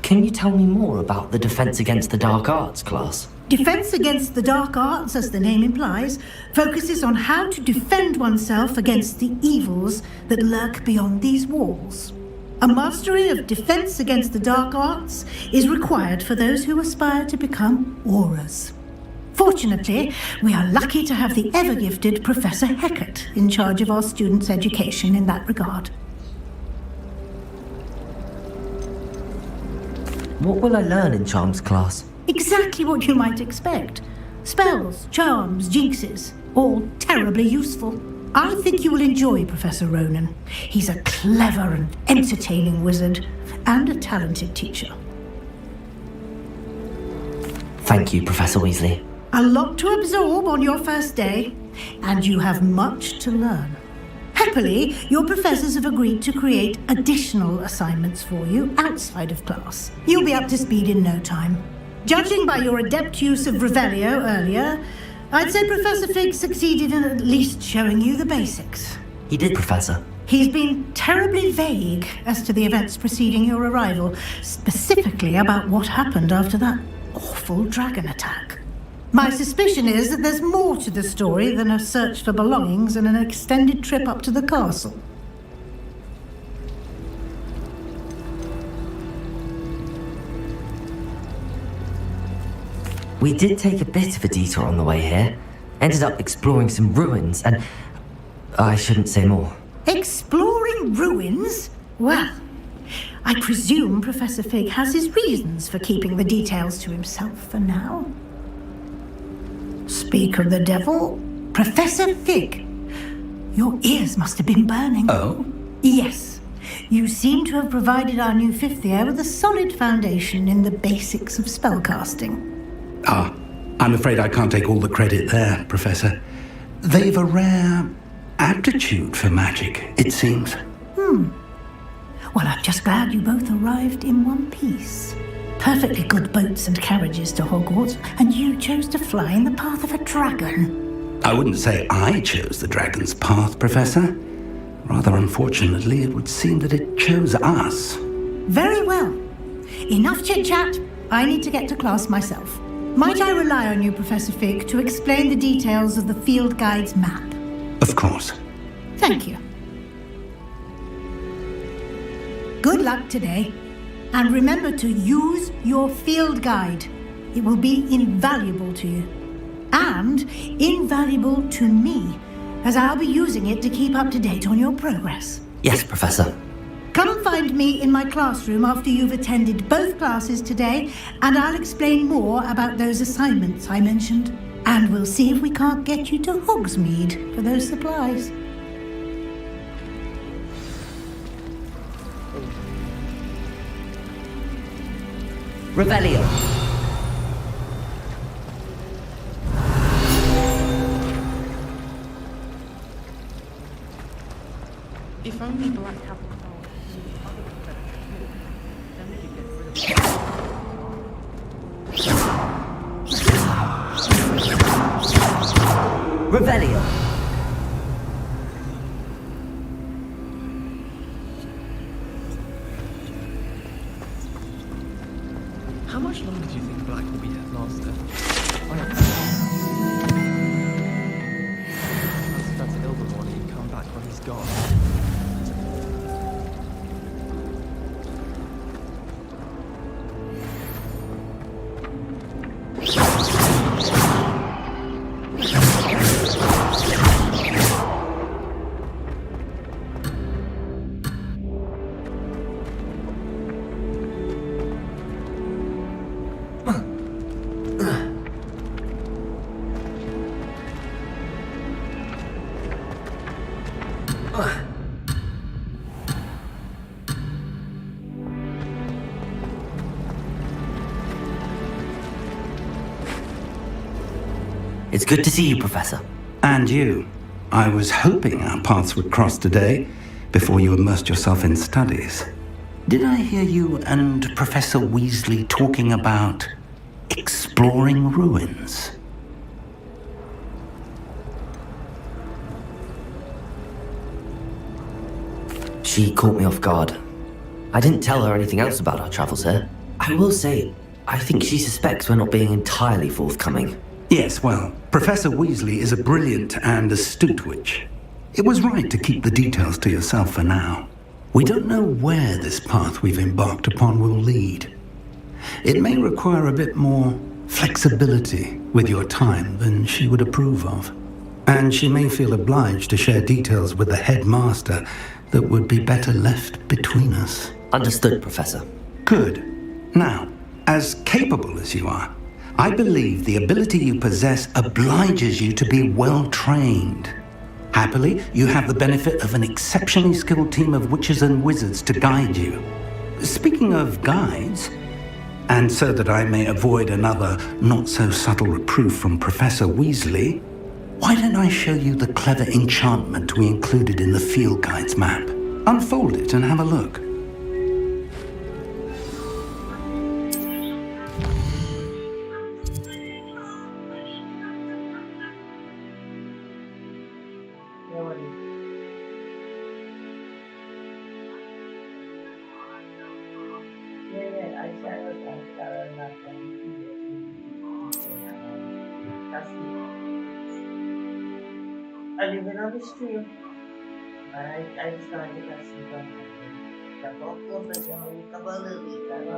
Can you tell me more about the Defense Against the Dark Arts class? Defense Against the Dark Arts, as the name implies, focuses on how to defend oneself against the evils that lurk beyond these walls. A mastery of Defense Against the Dark Arts is required for those who aspire to become Aurors. Fortunately, we are lucky to have the ever-gifted Professor Hecat in charge of our students' education in that regard. What will I learn in Charms class? Exactly what you might expect. Spells, charms, jinxes, all terribly useful. I think you will enjoy Professor Ronan. He's a clever and entertaining wizard, and a talented teacher. Thank you, Professor Weasley. A lot to absorb on your first day, and you have much to learn. Happily, your professors have agreed to create additional assignments for you outside of class. You'll be up to speed in no time. Judging by your adept use of Revelio earlier, I'd say Professor Fig succeeded in at least showing you the basics. He did, Professor. He's been terribly vague as to the events preceding your arrival, specifically about what happened after that awful dragon attack. My suspicion is that there's more to the story than a search for belongings and an extended trip up to the castle. We did take a bit of a detour on the way here. Ended up exploring some ruins and... I shouldn't say more. Exploring ruins? Well, I presume Professor Fig has his reasons for keeping the details to himself for now. Speak of the devil, Professor Fig. Your ears must have been burning. Oh? Yes. You seem to have provided our new fifth year with a solid foundation in the basics of spellcasting. Ah, I'm afraid I can't take all the credit there, Professor. They've a rare aptitude for magic, it seems. Well, I'm just glad you both arrived in one piece. Perfectly good boats and carriages to Hogwarts, and you chose to fly in the path of a dragon. I wouldn't say I chose the dragon's path, Professor. Rather unfortunately, it would seem that it chose us. Very well. Enough chit-chat. I need to get to class myself. Might I rely on you, Professor Fig, to explain the details of the field guide's map? Of course. Thank you. Good luck today. And remember to use your field guide. It will be invaluable to you. And invaluable to me, as I'll be using it to keep up to date on your progress. Yes, Professor. Come find me in my classroom after you've attended both classes today, and I'll explain more about those assignments I mentioned. And we'll see if we can't get you to Hogsmeade for those supplies. Revelio. If only Black Capital. Revelio. much longer do you think Black will be headmaster? That's Ilvermorny and come back when he's gone. It's good to see you, Professor. And you. I was hoping our paths would cross today, before you immersed yourself in studies. Did I hear you and Professor Weasley talking about exploring ruins? She caught me off guard. I didn't tell her anything else about our travels here. I will say, I think she suspects we're not being entirely forthcoming. Yes, well, Professor Weasley is a brilliant and astute witch. It was right to keep the details to yourself for now. We don't know where this path we've embarked upon will lead. It may require a bit more flexibility with your time than she would approve of. And she may feel obliged to share details with the headmaster that would be better left between us. Understood, Professor. Good. Now, as capable as you are, I believe the ability you possess obliges you to be well trained. Happily, you have the benefit of an exceptionally skilled team of witches and wizards to guide you. Speaking of guides, and so that I may avoid another not-so-subtle reproof from Professor Weasley, why don't I show you the clever enchantment we included in the field guide's map? Unfold it and have a look. I live in on the street, and I started to see them. The top of the journey, the balloon, and I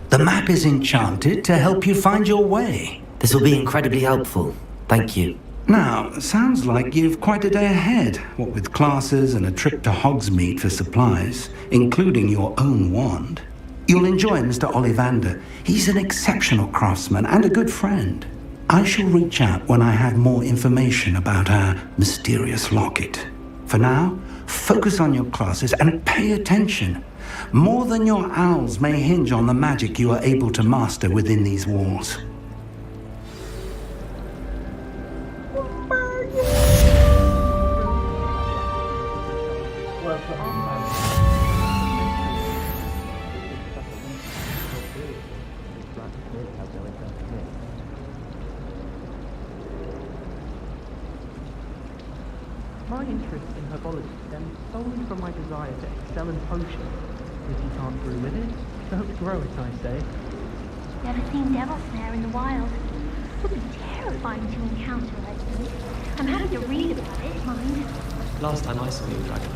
The map is enchanted to help you find your way. This will be incredibly helpful. Thank you. Now, sounds like you've quite a day ahead, what with classes and a trip to Hogsmeade for supplies, including your own wand. You'll enjoy Mr. Ollivander. He's an exceptional craftsman and a good friend. I shall reach out when I have more information about our mysterious locket. For now, focus on your classes and pay attention. More than your owls may hinge on the magic you are able to master within these walls. My interest in herbology stems solely from my desire to excel in potions. If you can't brew with it, don't grow it, I say. Never seen devil snare in the wild. It would be terrifying to encounter, I think. I'm happy to read about it, mind. Last time I saw you, dragon.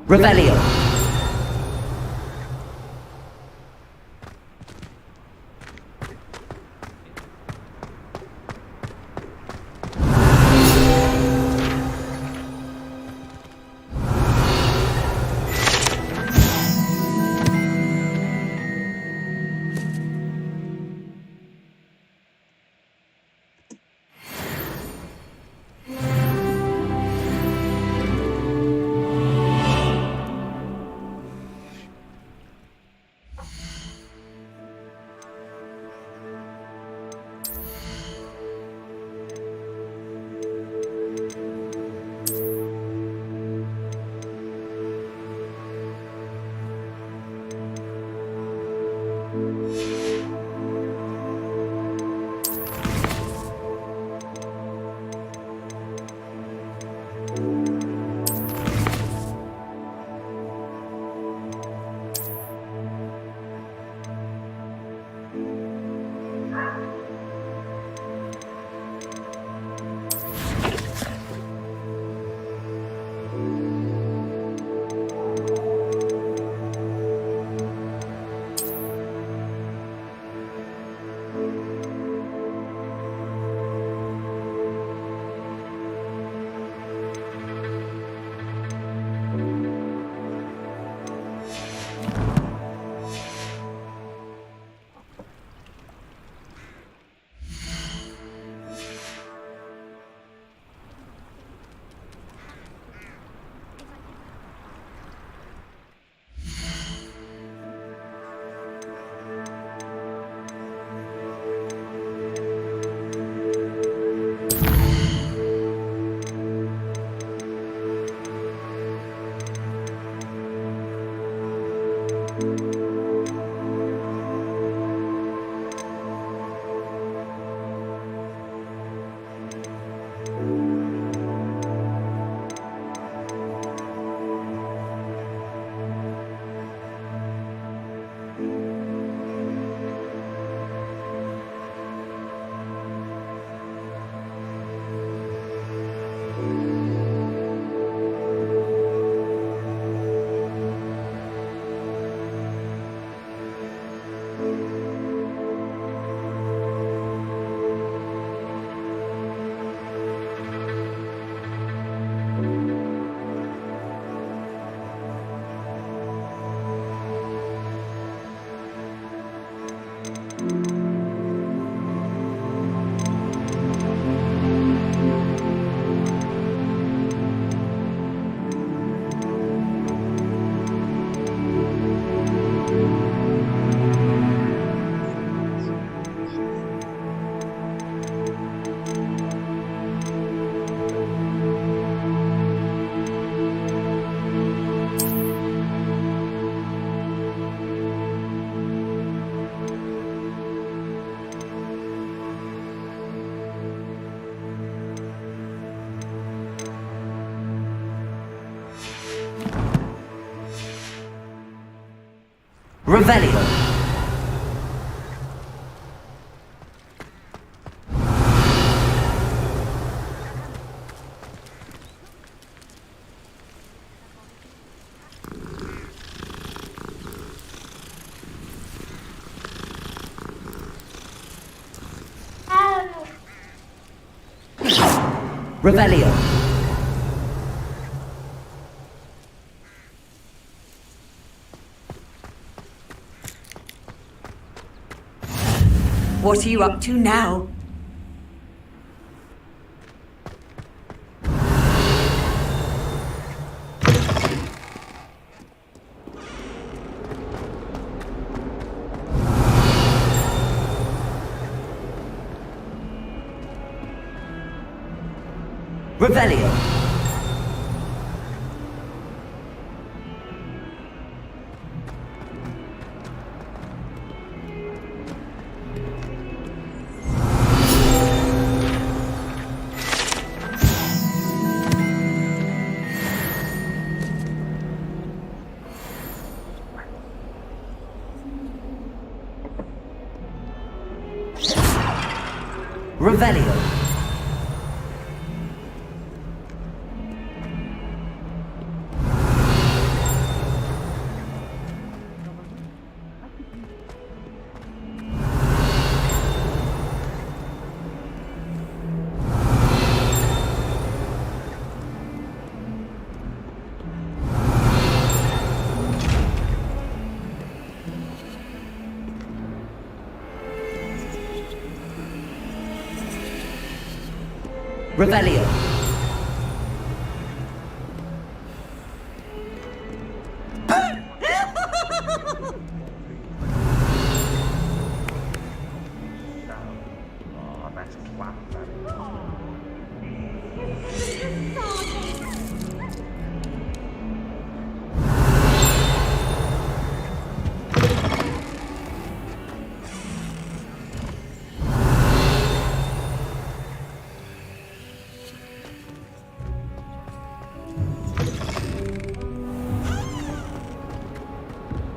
Revelio. Revelio. Revelio. What are you up to now? Revelio. Revelio. Revelio.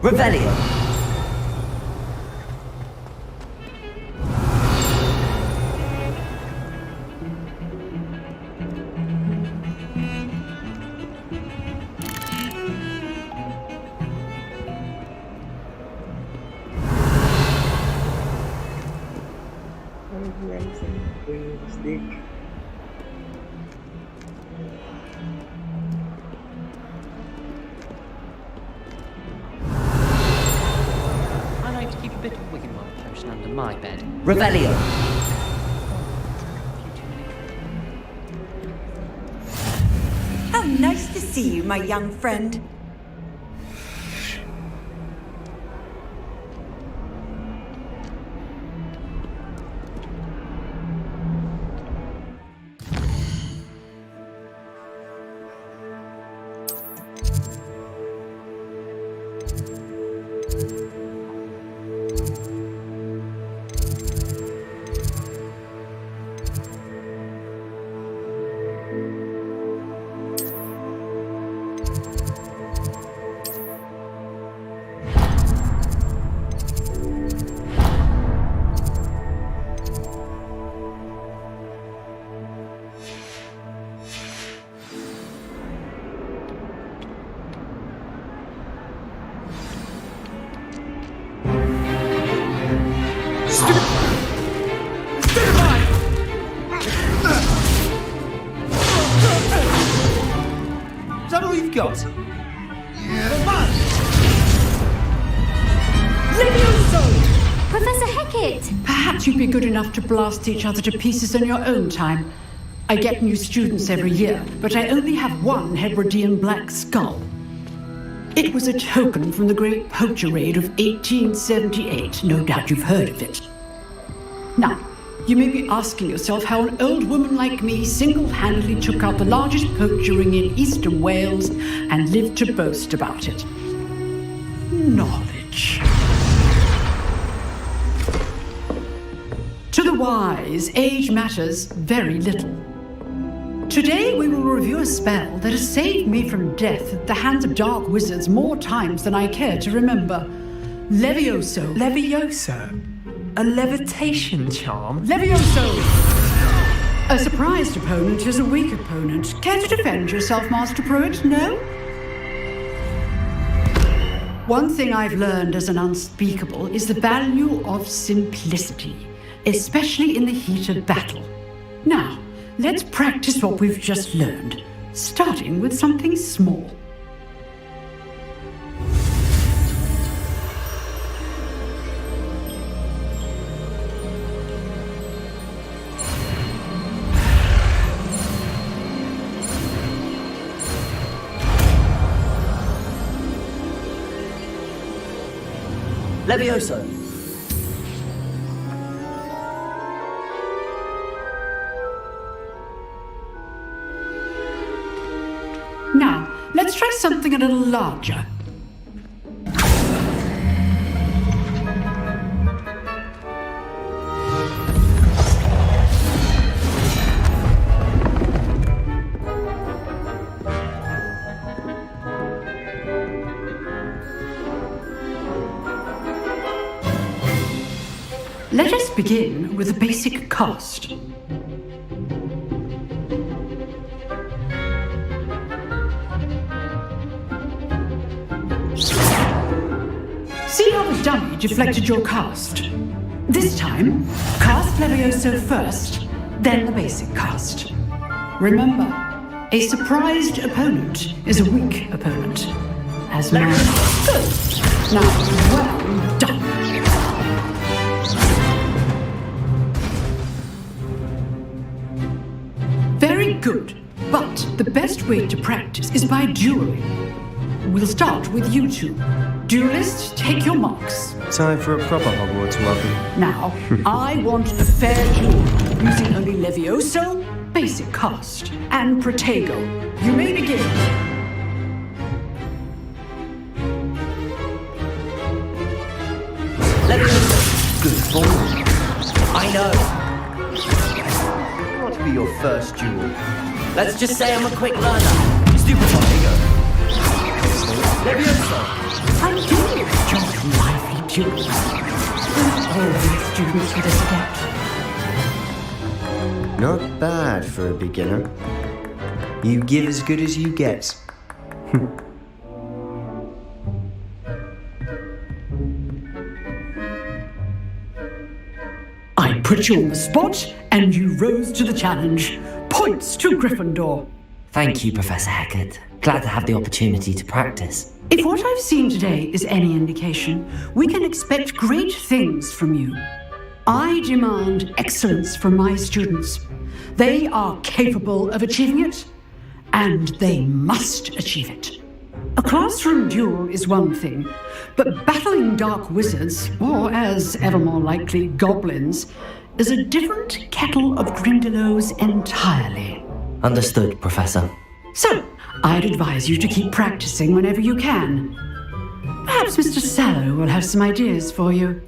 Revelio. My bed. Revelio. How nice to see you, my young friend. Is that all you've got? Professor Hecat! Perhaps you'd be good enough to blast each other to pieces in your own time. I get new students every year, but I only have one Hebridean black skull. It was a token from the Great Poacher Raid of 1878. No doubt you've heard of it. Now, you may be asking yourself how an old woman like me single-handedly took out the largest poacher ring in eastern Wales and lived to boast about it. Knowledge. To the wise, age matters very little. Today we will review a spell that has saved me from death at the hands of dark wizards more times than I care to remember. Levioso. Levioso? A levitation charm? Levioso! A surprised opponent is a weak opponent. Care to defend yourself, Master Pruitt? No? One thing I've learned as an unspeakable is the value of simplicity, especially in the heat of battle. Now, let's practice what we've just learned, starting with something small. Levioso! Now, let's try something a little larger. Let us begin with a basic cast. See how the dummy deflected your cast? This time, cast Levioso first, then the basic cast. Remember, a surprised opponent is a weak opponent. As man. Good. Now, well done. Very good, but the best way to practice is by dueling. We'll start with you two. Duelists, take your marks. Time for a proper Hogwarts welcome. Now, I want a fair duel, using only Levioso, basic cast, and Protego. You may begin. Levioso! Good boy. I know. What will be your first duel? Let's just say I'm a quick learner. Stupid Protego. Levioso! I do enjoy lively duels. All the students with this adept. Not bad for a beginner. You give as good as you get. I put you on the spot, and you rose to the challenge. Points to Gryffindor. Thank you, Professor Hecat. Glad to have the opportunity to practice. If what I've seen today is any indication, we can expect great things from you. I demand excellence from my students. They are capable of achieving it, and they must achieve it. A classroom duel is one thing, but battling dark wizards, or as ever more likely, goblins, is a different kettle of Grindylows entirely. Understood, Professor. So, I'd advise you to keep practicing whenever you can. Perhaps Mr. Sallow will have some ideas for you.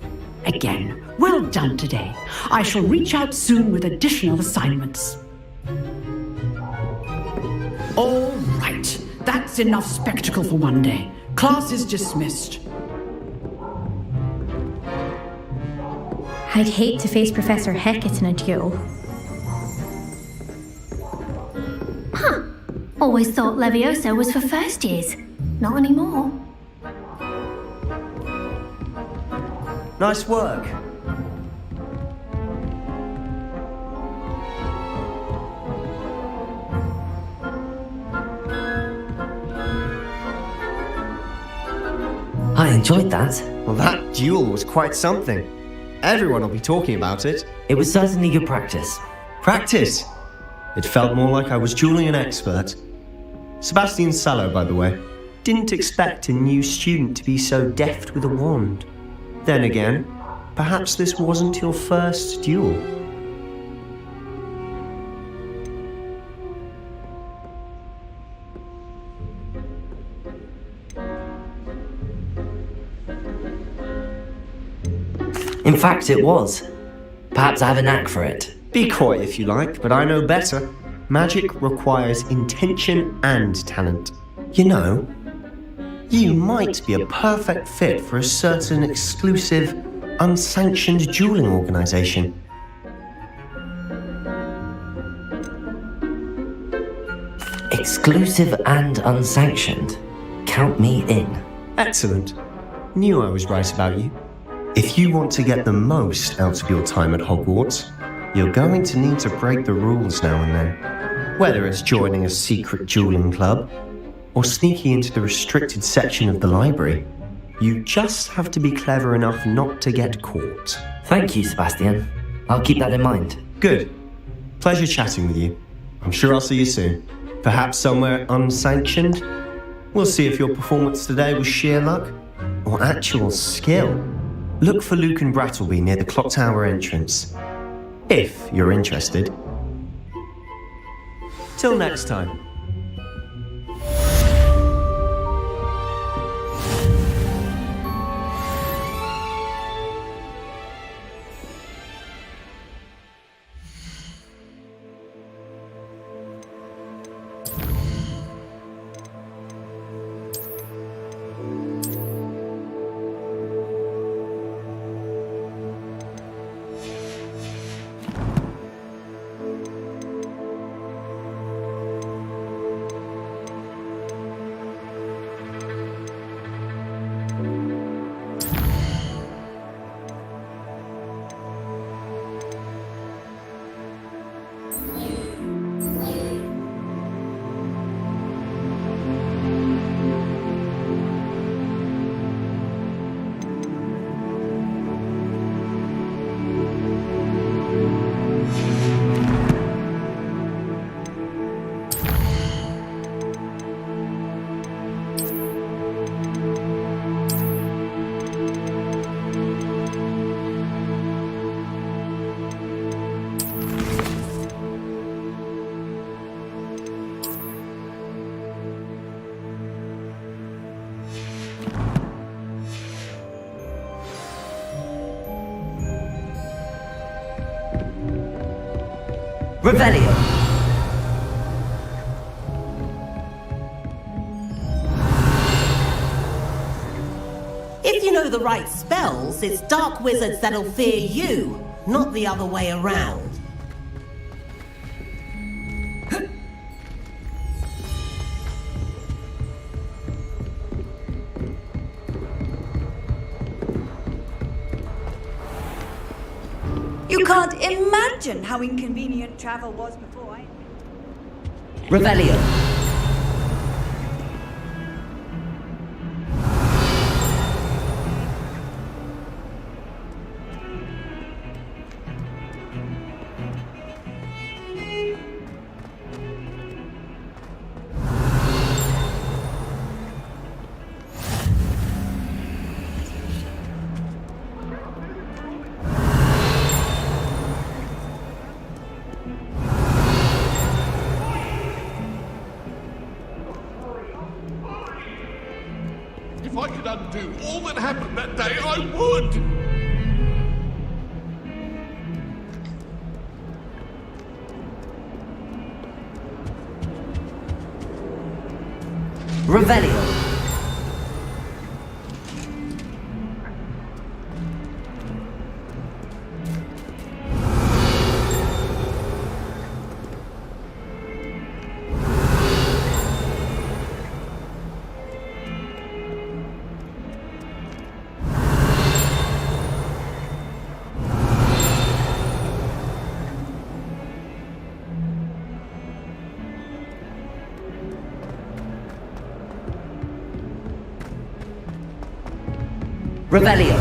Again, well done today. I shall reach out soon with additional assignments. All right, that's enough spectacle for one day. Class is dismissed. I'd hate to face Professor Hecat in a duel. Huh. Always thought Levioso was for first years. Not anymore. Nice work. I enjoyed that. Well, that duel was quite something. Everyone will be talking about it. It was certainly good practice. Practice? It felt more like I was dueling an expert. Sebastian Sallow, by the way. Didn't expect a new student to be so deft with a wand. Then again, perhaps this wasn't your first duel. In fact, it was. Perhaps I have a knack for it. Be coy if you like, but I know better. Magic requires intention and talent. You know, You might be a perfect fit for a certain exclusive, unsanctioned dueling organization. Exclusive and unsanctioned. Count me in. Excellent. Knew I was right about you. If you want to get the most out of your time at Hogwarts, you're going to need to break the rules now and then. Whether it's joining a secret dueling club, or sneaking into the restricted section of the library, you just have to be clever enough not to get caught. Thank you, Sebastian. I'll keep that in mind. Good. Pleasure chatting with you. I'm sure I'll see you soon. Perhaps somewhere unsanctioned? We'll see if your performance today was sheer luck or actual skill. Look for Luke and Brattleby near the clock tower entrance, if you're interested. Till next time. Revelio! If you know the right spells, it's dark wizards that'll fear you, not the other way around. You can't imagine how inconvenient travel was before I... Revelio! If I could undo all that happened that day, I would! Revelio! Revelio!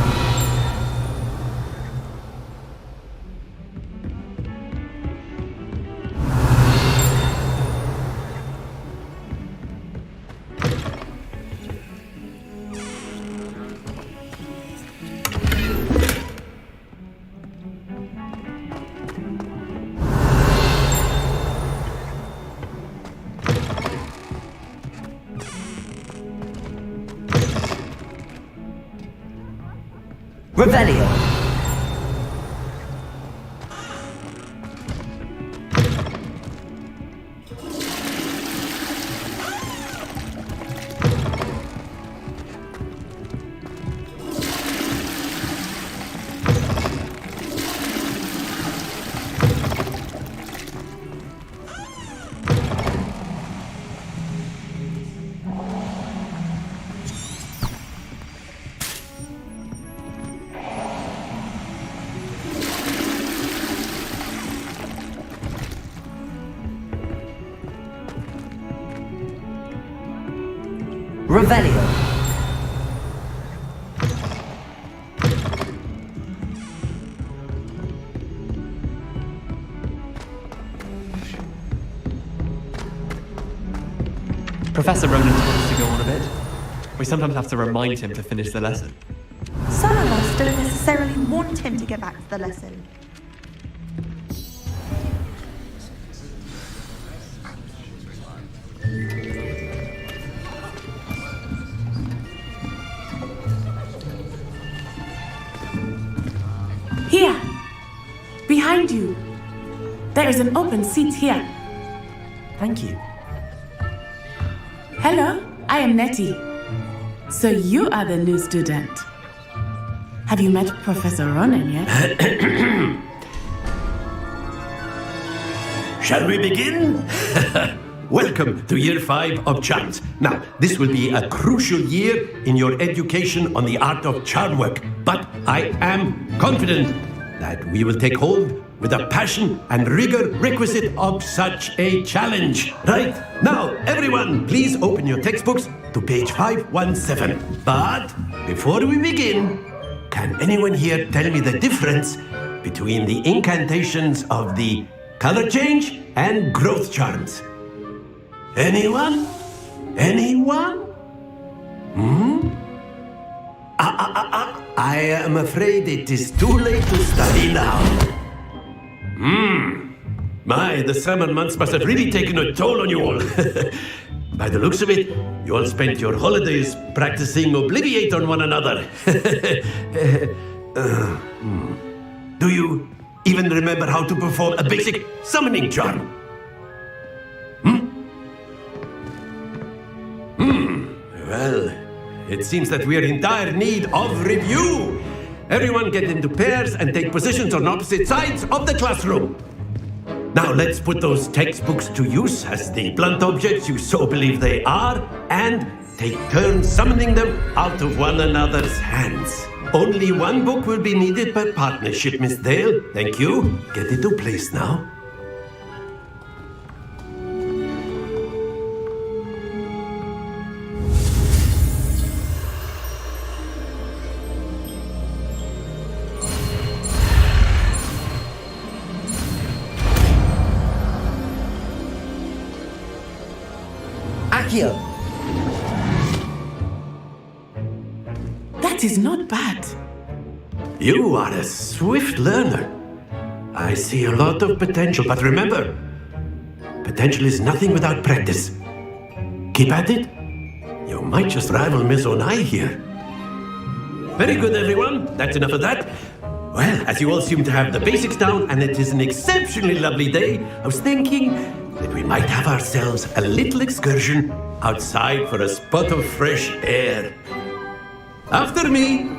Revelio! Revelio. Professor Ronan told us to go on a bit. We sometimes have to remind him to finish the lesson. Some of us don't necessarily want him to get back to the lesson. Here! Behind you! There is an open seat here. Thank you. Hello, I am Nettie. So you are the new student. Have you met Professor Ronan yet? Shall we begin? Welcome to Year 5 of Charms. Now, this will be a crucial year in your education on the art of charm work, but I am confident that we will take hold with the passion and rigor requisite of such a challenge. Right? Now, everyone, please open your textbooks to page 517. But before we begin, can anyone here tell me the difference between the incantations of the color change and growth charms? Anyone? Anyone? I am afraid it is too late to study now. My, the summer months must have really taken a toll on you all. By the looks of it, you all spent your holidays practicing Obliviate on one another. Do you even remember how to perform a basic summoning charm? Well, it seems that we are in dire need of review. Everyone get into pairs and take positions on opposite sides of the classroom. Now let's put those textbooks to use as the blunt objects you so believe they are, and take turns summoning them out of one another's hands. Only one book will be needed per partnership, Miss Dale. Thank you. Get into place now. Accio. That is not bad. You are a swift learner. I see a lot of potential, but remember, potential is nothing without practice. Keep at it. You might just rival Miss Onai here. Very good, everyone. That's enough of that. Well, as you all seem to have the basics down, and it is an exceptionally lovely day, I was thinking that we might have ourselves a little excursion outside for a spot of fresh air. After me.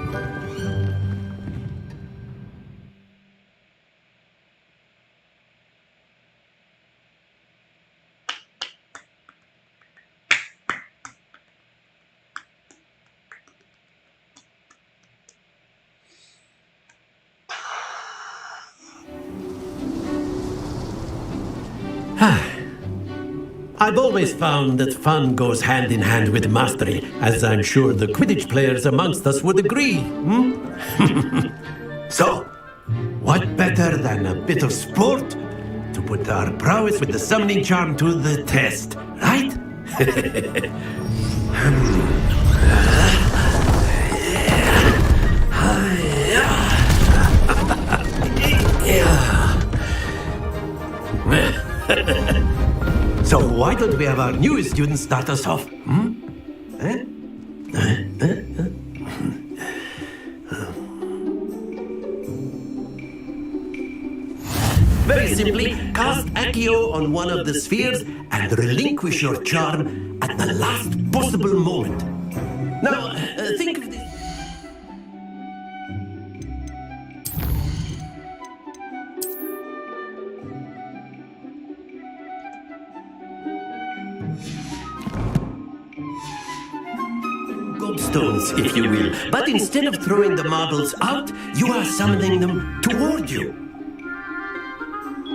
I've always found that fun goes hand in hand with mastery, as I'm sure the Quidditch players amongst us would agree. So, what better than a bit of sport to put our prowess with the summoning charm to the test, right? So why don't we have our newest student start us off? Very simply, cast Accio on one of the spheres and relinquish your charm at the last possible moment. Now, think of this. Gobstones, if you will. But instead of throwing the marbles out, you are summoning them toward you.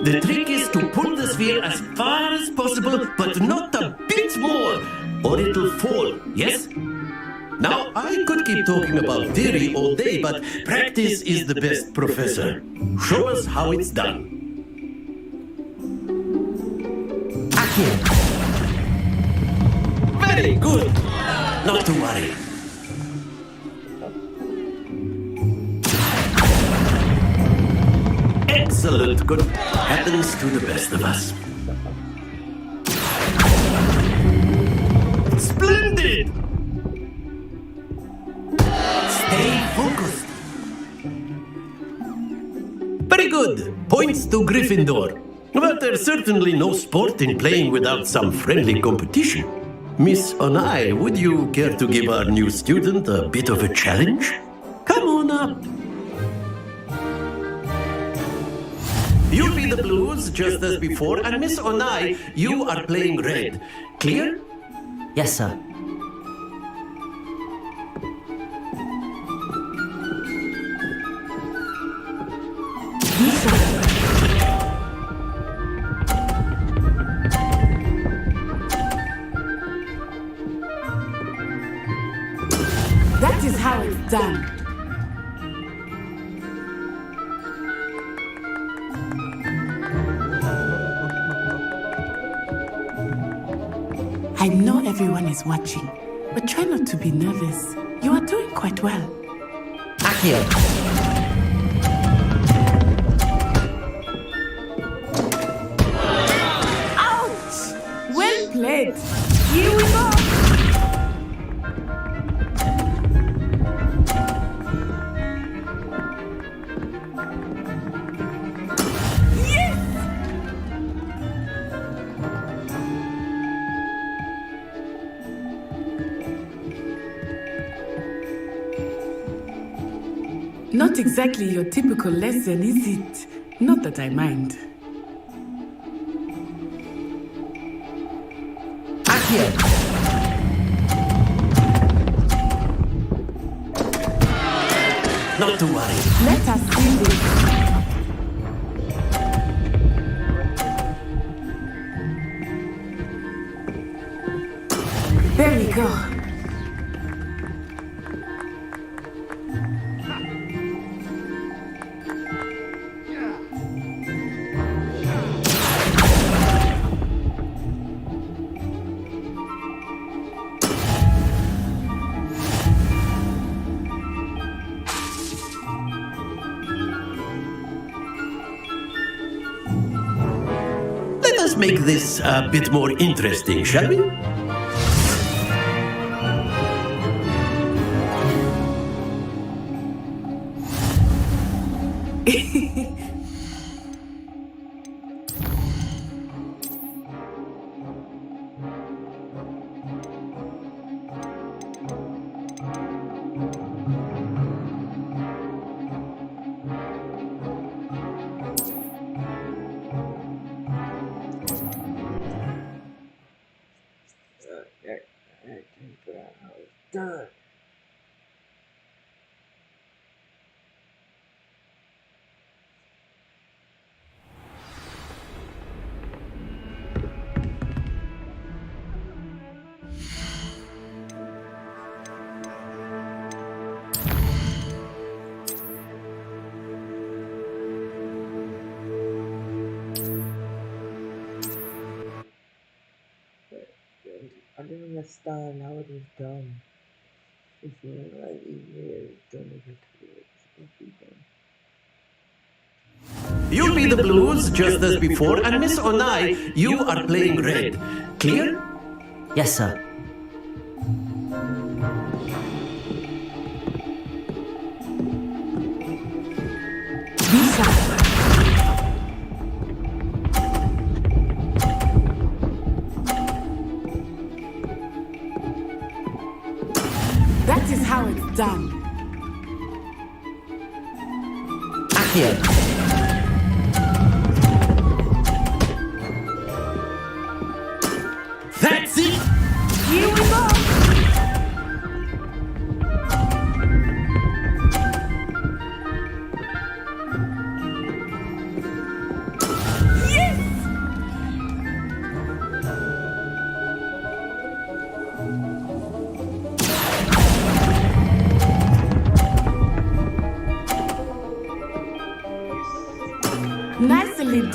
The trick is to pull the sphere as far as possible, but not a bit more. or it'll fall, yes? Now, I could keep talking about theory all day, but practice is the best professor. Show us how it's done. Accio. Very good. Not to worry. Excellent. Good. Happens to the best of us. Splendid! Stay focused. Very good. Points to Gryffindor. But there's certainly no sport in playing without some friendly competition. Miss Onai, would you care to give our new student a bit of a challenge? Come on up. You'll be the blues just as before, and Miss Onai, you are playing red. Clear? Yes, sir. That is how it's done. I know everyone is watching, but try not to be nervous. You are doing quite well. Accio. Ouch! Well played. Here we go. Not exactly your typical lesson, is it? Not that I mind. Accio. Not to worry. Let us see this. There we go. Let us make this a bit more interesting, shall we? Done. I don't understand how it was done. It's like done You'll be the blues just as before, and Miss Onai, you are playing red. Clear? Yes, sir. That is how it's done. Accio. That's it! Here we go! Yes!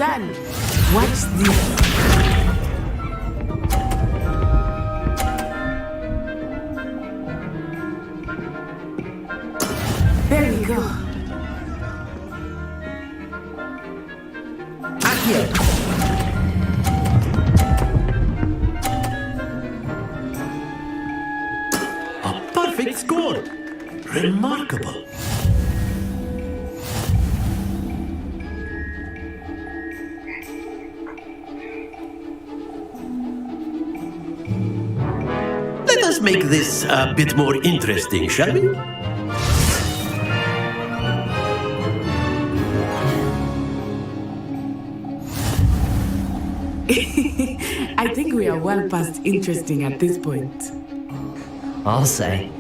done. Watch this. There we go. Accio! A perfect score! Remarkable. Let us make this a bit more interesting, shall we? I think we are well past interesting at this point. I'll say.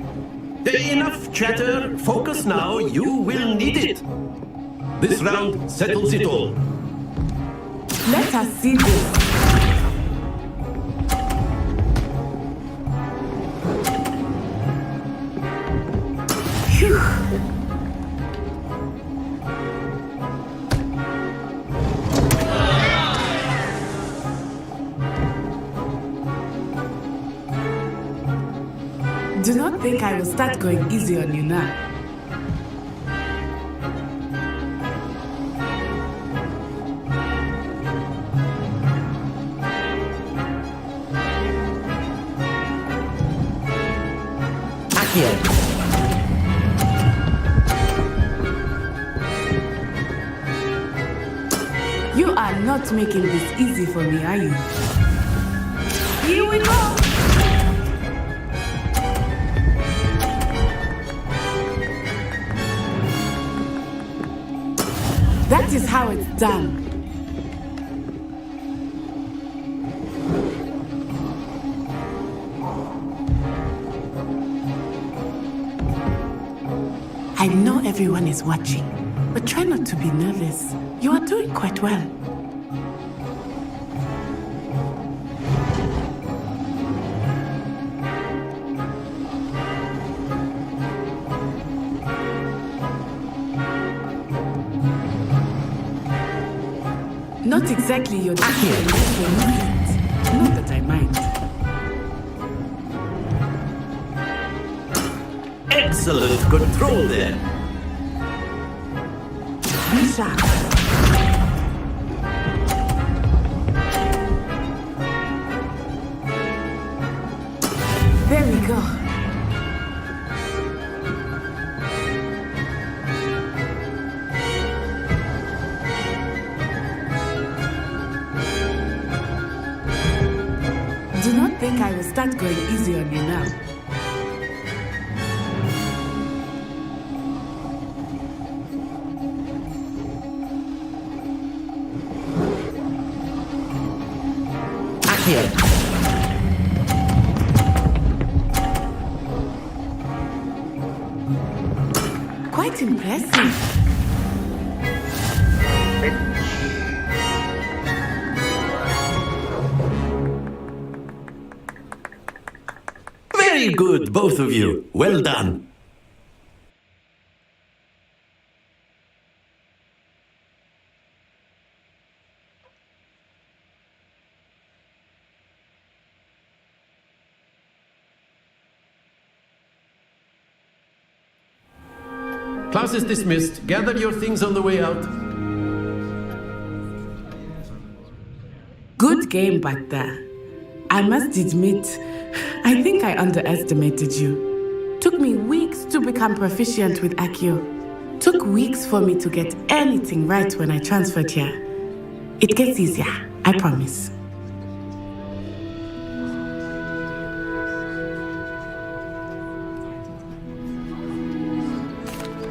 Enough chatter. Focus now. You will need it. This round settles it all. Let us see this. Phew. Do not think I will start going easy on you now. Accio! You are not making this easy for me, are you? Here we go! That is how it's done. I know everyone is watching, but try not to be nervous. You are doing quite well. Not exactly your accurate. Not that I mind. Excellent control there. Be sharp. There we go. Do not think I will start going easy on you now. Accio! Quite impressive. Very good, both of you. Well done. Class is dismissed. Gather your things on the way out. Good game back there. I must admit, I think I underestimated you. Took me weeks to become proficient with Accio. Took weeks for me to get anything right when I transferred here. It gets easier, I promise.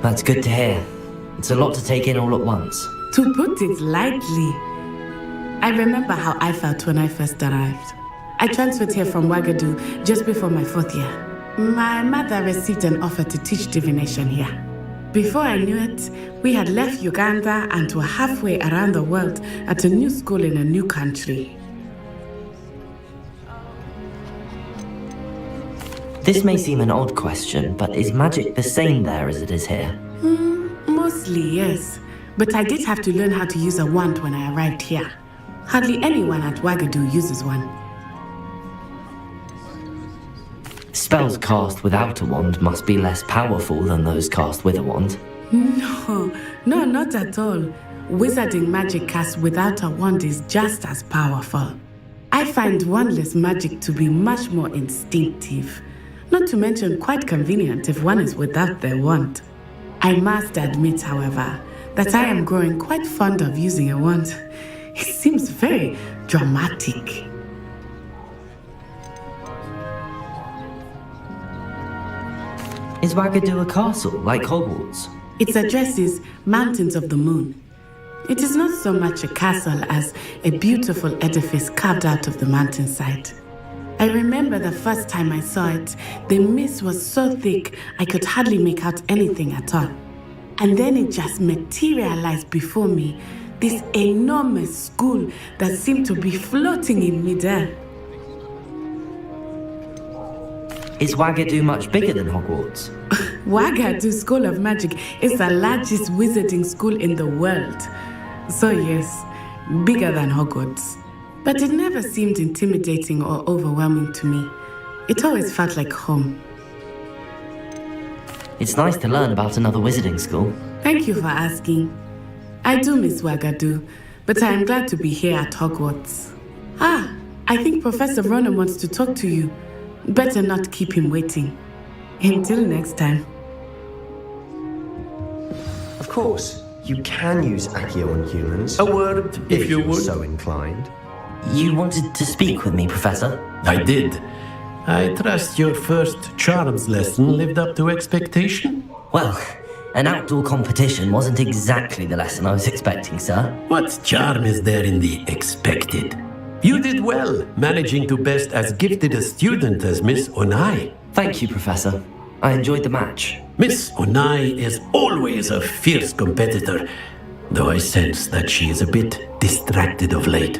That's good to hear. It's a lot to take in all at once. To put it lightly, I remember how I felt when I first arrived. I transferred here from Ouagadougou just before my 4th year. My mother received an offer to teach divination here. Before I knew it, we had left Uganda and were halfway around the world at a new school in a new country. This may seem an odd question, but is magic the same there as it is here? Mostly, yes. but I did have to learn how to use a wand when I arrived here. Hardly anyone at Wagadu uses one. Spells cast without a wand must be less powerful than those cast with a wand. No, not at all. Wizarding magic cast without a wand is just as powerful. I find wandless magic to be much more instinctive. Not to mention quite convenient if one is without their wand. I must admit, however, that I am growing quite fond of using a wand. It seems very dramatic. Is Wagadu a castle, like Hogwarts? Its address is Mountains of the Moon. It is not so much a castle as a beautiful edifice carved out of the mountainside. I remember the first time I saw it, the mist was so thick I could hardly make out anything at all. And then it just materialized before me, this enormous school that seemed to be floating in midair. Is Wagadu much bigger than Hogwarts? Wagadu School of Magic is the largest wizarding school in the world. So yes, bigger than Hogwarts. But it never seemed intimidating or overwhelming to me. It always felt like home. It's nice to learn about another wizarding school. Thank you for asking. I do miss Wagadu, but I am glad to be here at Hogwarts. I think Professor Ronan wants to talk to you. Better not keep him waiting. Until next time. Of course, you can use Accio on humans. A word, if you you're would. so inclined. You wanted to speak with me, Professor? I did. I trust your first charms lesson lived up to expectation? Well, an outdoor competition wasn't exactly the lesson I was expecting, sir. What charm is there in the expected? You did well, managing to best as gifted a student as Miss Onai. Thank you, Professor. I enjoyed the match. Miss Onai is always a fierce competitor, though I sense that she is a bit distracted of late.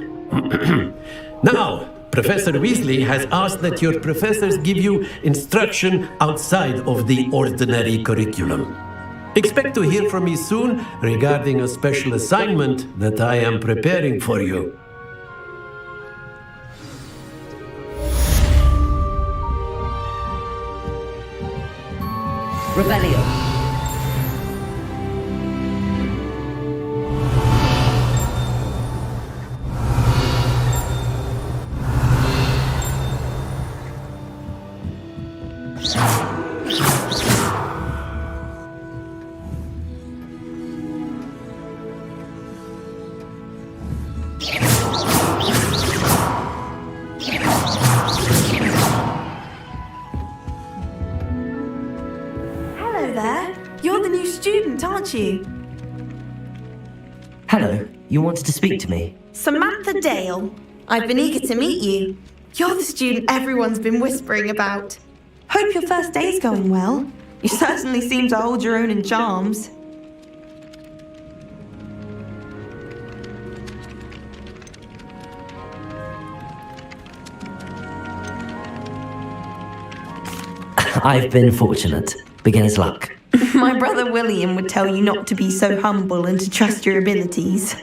Now, Professor Weasley has asked that your professors give you instruction outside of the ordinary curriculum. Expect to hear from me soon regarding a special assignment that I am preparing for you. Rebellion. Hello there. You're the new student, aren't you? Hello, you wanted to speak to me? Samantha Dale. I've been eager to meet you. You're the student everyone's been whispering about. Hope your first day's going well. You certainly seem to hold your own in charms. I've been fortunate. Beginner's luck. My brother William would tell you not to be so humble and to trust your abilities.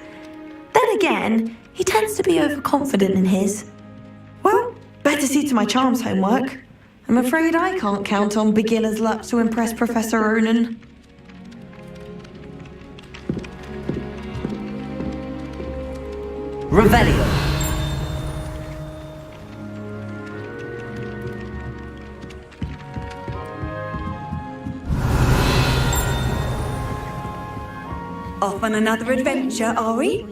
Then again, he tends to be overconfident in his. Well, better see to my charms homework. I'm afraid I can't count on beginner's luck to impress Professor Ronan. Revelio. Off on another adventure, are we?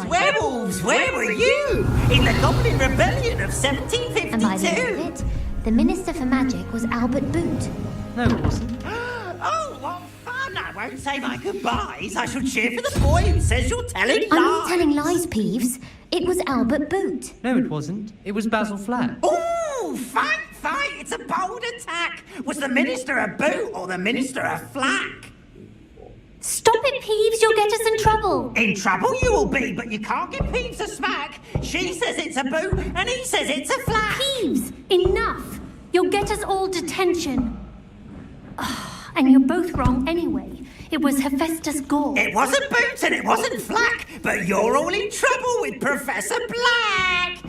Werewolves, where were you? In the Goblin Rebellion of 1752. And by the end of it, the Minister for Magic was Albert Boot. No, it wasn't. Oh, what fun! I won't say my goodbyes. I shall cheer for the boy who says you're telling lies. I'm not telling lies, Peeves. It was Albert Boot. No, it wasn't. It was Basil Flack. Oh, fight! It's a bold attack. Was the Minister a boot or the Minister a flack? Stop it, Peeves. You'll get us in trouble. In trouble you will be, but you can't give Peeves a smack. She says it's a boot, and he says it's a flack. Peeves, enough. You'll get us all detention. And you're both wrong anyway. It was Hephaestus Gore. It wasn't Boots and it wasn't Flack, but you're all in trouble with Professor Black.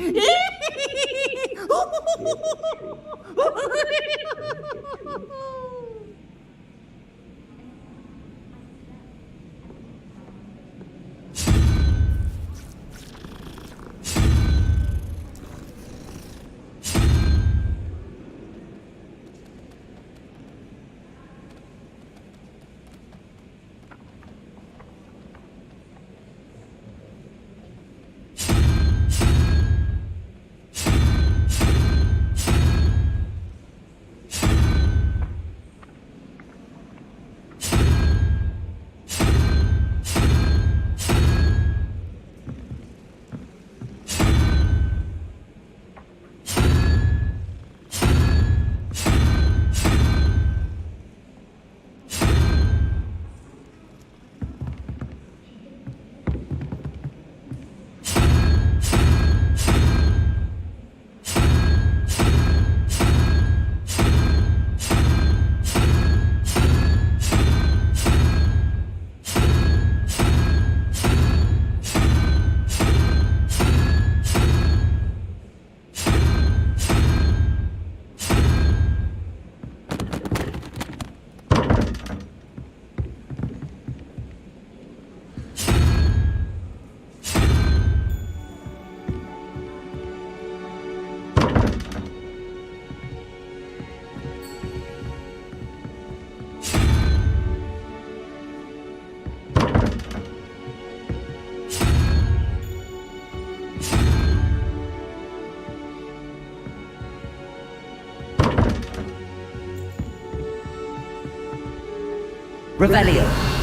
Revelio.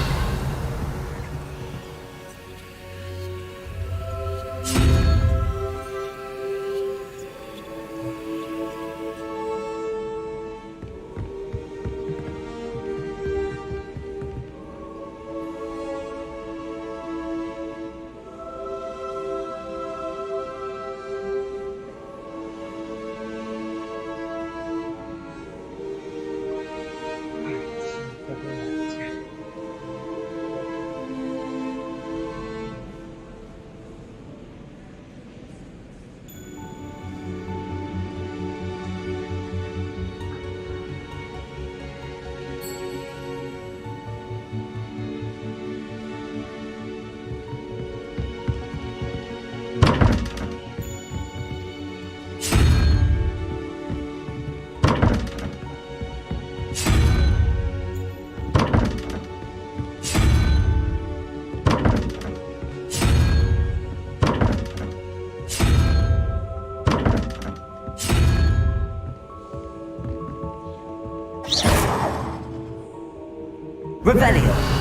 Revelio.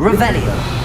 Revelio.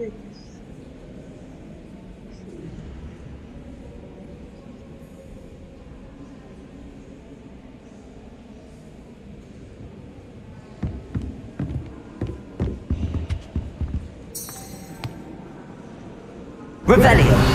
6. Revelio.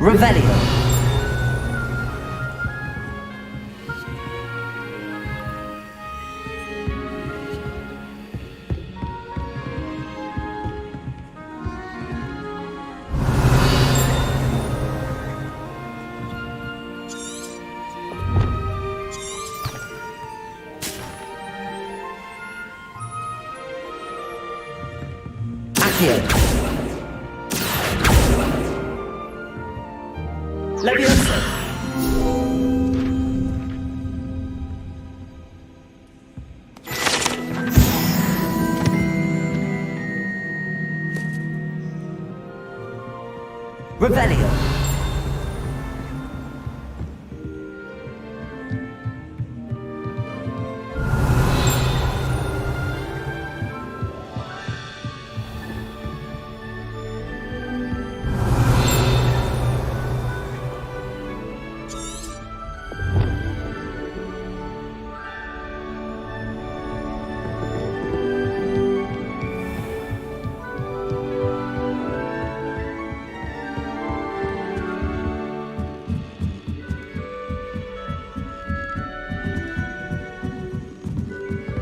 Revelio. Accio. Leviosa. Revelio.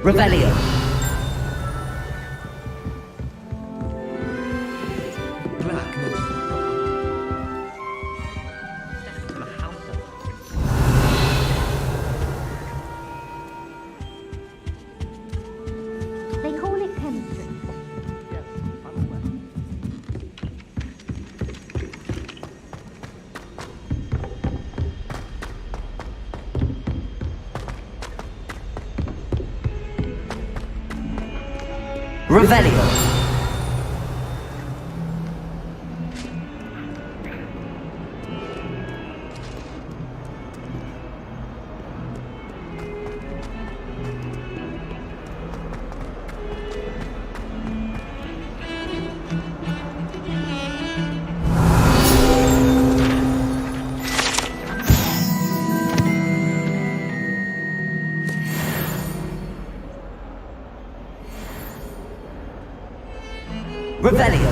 Revelio. They call it chemistry. Revelio. Revelio.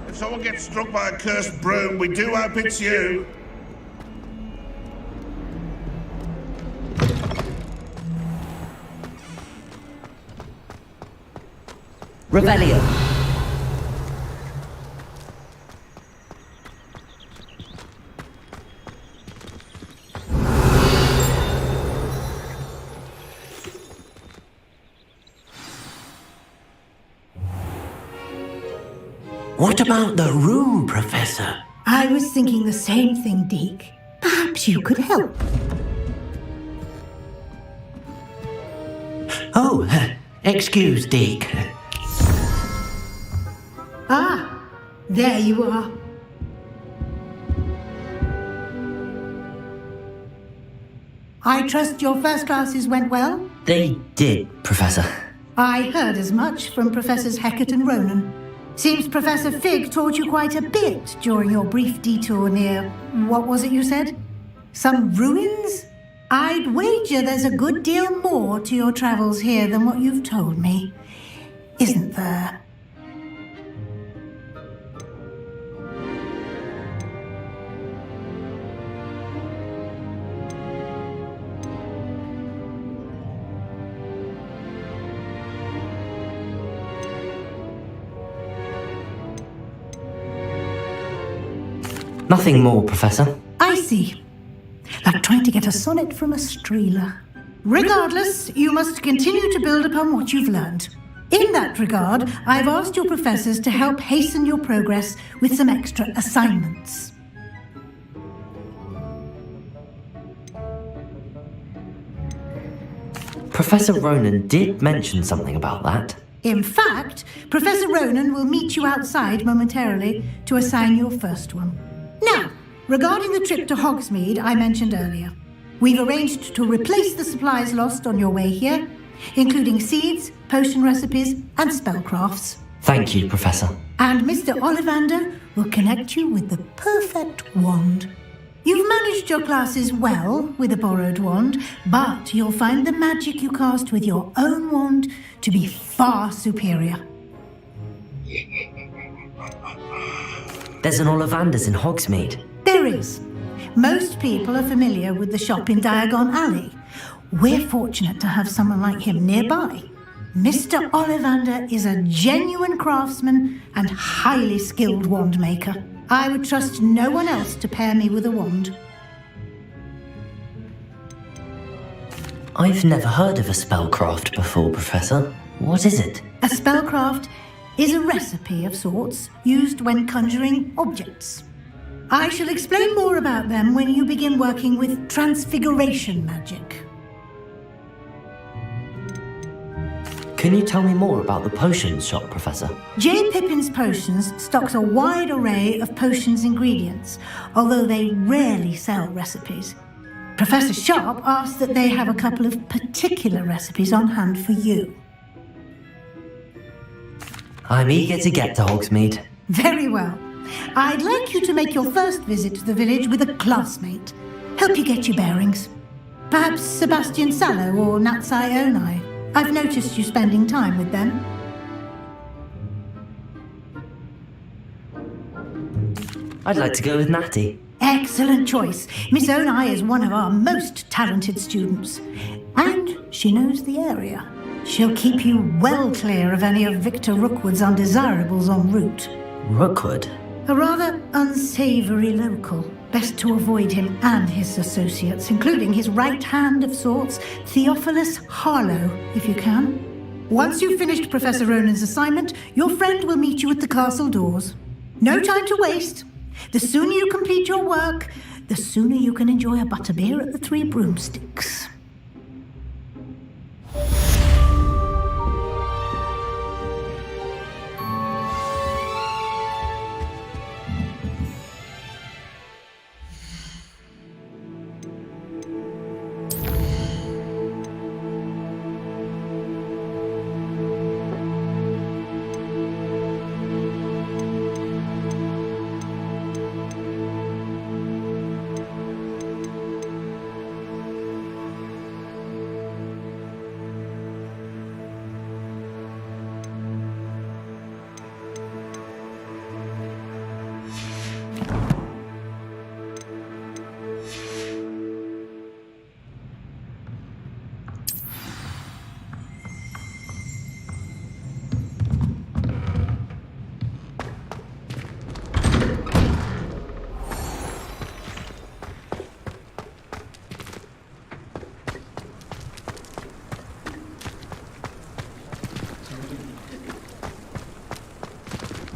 If someone gets struck by a cursed broom, we do hope it's you. Revelio. What about the room, Professor? I was thinking the same thing, Deke. Perhaps you could help. Oh, excuse, Deke. Ah, there you are. I trust your first classes went well? They did, Professor. I heard as much from Professors Hecat and Ronan. Seems Professor Fig taught you quite a bit during your brief detour near, what was it you said? Some ruins? I'd wager there's a good deal more to your travels here than what you've told me. Isn't there? Nothing more, Professor. I see. Like trying to get a sonnet from a streeler. Regardless, you must continue to build upon what you've learned. In that regard, I've asked your professors to help hasten your progress with some extra assignments. Professor Ronan did mention something about that. In fact, Professor Ronan will meet you outside momentarily to assign your first one. Now, regarding the trip to Hogsmeade I mentioned earlier, we've arranged to replace the supplies lost on your way here, including seeds, potion recipes, and spellcrafts. Thank you, Professor. And Mr. Ollivander will connect you with the perfect wand. You've managed your classes well with a borrowed wand, but you'll find the magic you cast with your own wand to be far superior. There's an Ollivander's in Hogsmeade. There is. Most people are familiar with the shop in Diagon Alley. We're fortunate to have someone like him nearby. Mr. Ollivander is a genuine craftsman and highly skilled wand maker. I would trust no one else to pair me with a wand. I've never heard of a spellcraft before, Professor. What is it? A spellcraft is a recipe of sorts used when conjuring objects. I shall explain more about them when you begin working with transfiguration magic. Can you tell me more about the potions shop, Professor? J. Pippin's Potions stocks a wide array of potions ingredients, although they rarely sell recipes. Professor Sharp asked that they have a couple of particular recipes on hand for you. I'm eager to get to Hogsmeade. Very well. I'd like you to make your first visit to the village with a classmate. Help you get your bearings. Perhaps Sebastian Sallow or Natsai Onai. I've noticed you spending time with them. I'd like to go with Natty. Excellent choice. Miss Onai is one of our most talented students. And she knows the area. She'll keep you well clear of any of Victor Rookwood's undesirables en route. Rookwood? A rather unsavoury local. Best to avoid him and his associates, including his right hand of sorts, Theophilus Harlow, if you can. Once you've finished Professor Ronan's assignment, your friend will meet you at the castle doors. No time to waste. The sooner you complete your work, the sooner you can enjoy a butterbeer at the Three Broomsticks.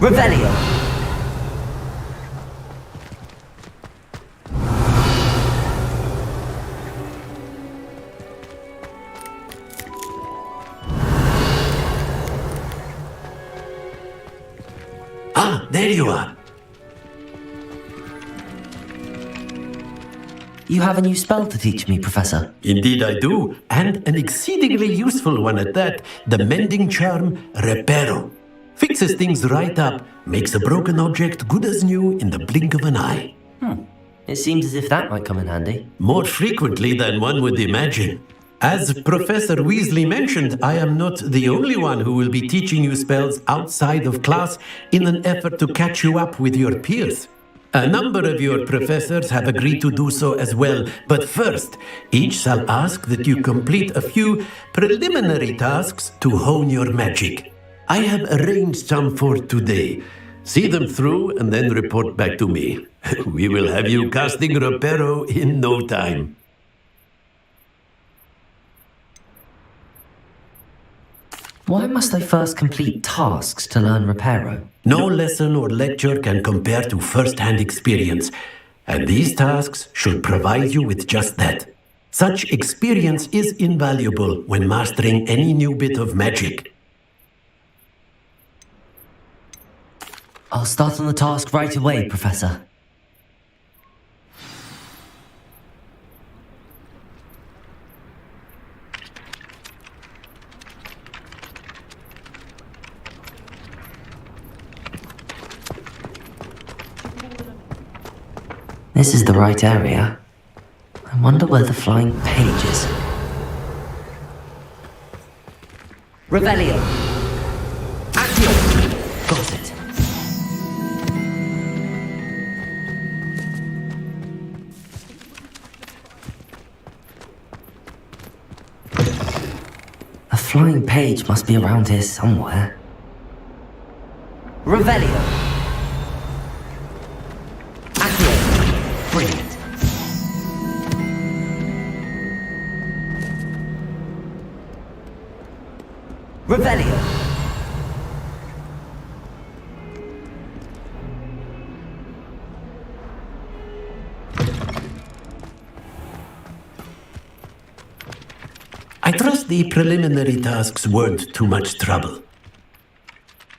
Revelio! Ah, there you are. You have a new spell to teach me, Professor. Indeed I do, and an exceedingly useful one at that. The mending charm, Reparo. Fixes things right up, makes a broken object good as new in the blink of an eye. It seems as if that might come in handy. More frequently than one would imagine. As Professor Weasley mentioned, I am not the only one who will be teaching you spells outside of class in an effort to catch you up with your peers. A number of your professors have agreed to do so as well, but first, each shall ask that you complete a few preliminary tasks to hone your magic. I have arranged some for today. See them through and then report back to me. We will have you casting Reparo in no time. Why must I first complete tasks to learn Reparo? No lesson or lecture can compare to first-hand experience, and these tasks should provide you with just that. Such experience is invaluable when mastering any new bit of magic. I'll start on the task right away, Professor. This is the right area. I wonder where the flying page is. Revelio! Accio! Got it. flying page must be around here somewhere. Revelio. Accio. Brilliant. Revelio. I trust the preliminary tasks weren't too much trouble.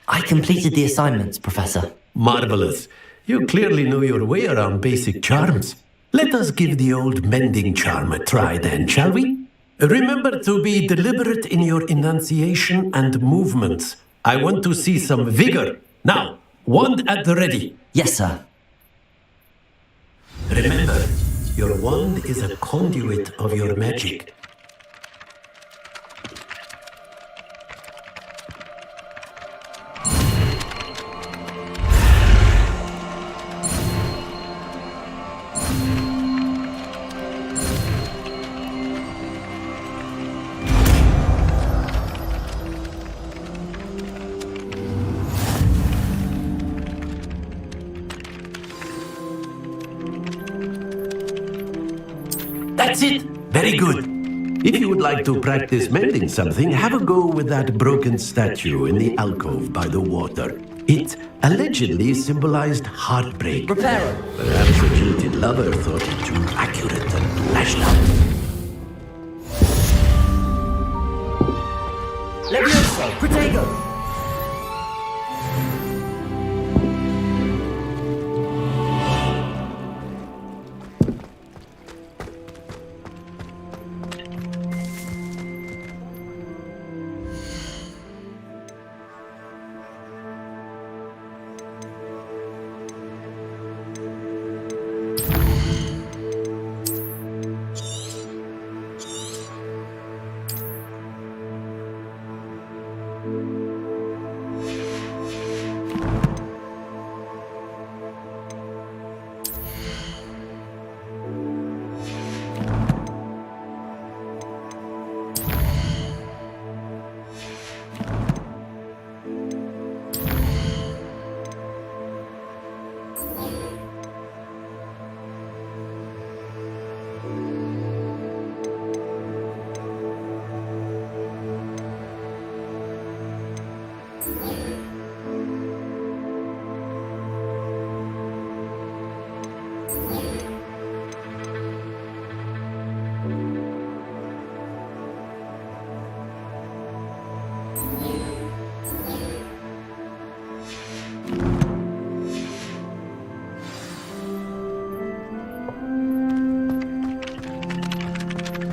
I completed the assignments, Professor. Marvelous. You clearly know your way around basic charms. Let us give the old mending charm a try then, shall we? Remember to be deliberate in your enunciation and movements. I want to see some vigor. Now, wand at the ready. Yes, sir. Remember, your wand is a conduit of your magic. That's it! Very good. If you would like to practice mending something, have a go with that broken statue in the alcove by the water. It allegedly symbolized heartbreak. Reparo. Perhaps a jilted lover thought it too accurate and lashed out. Levioso. Protego.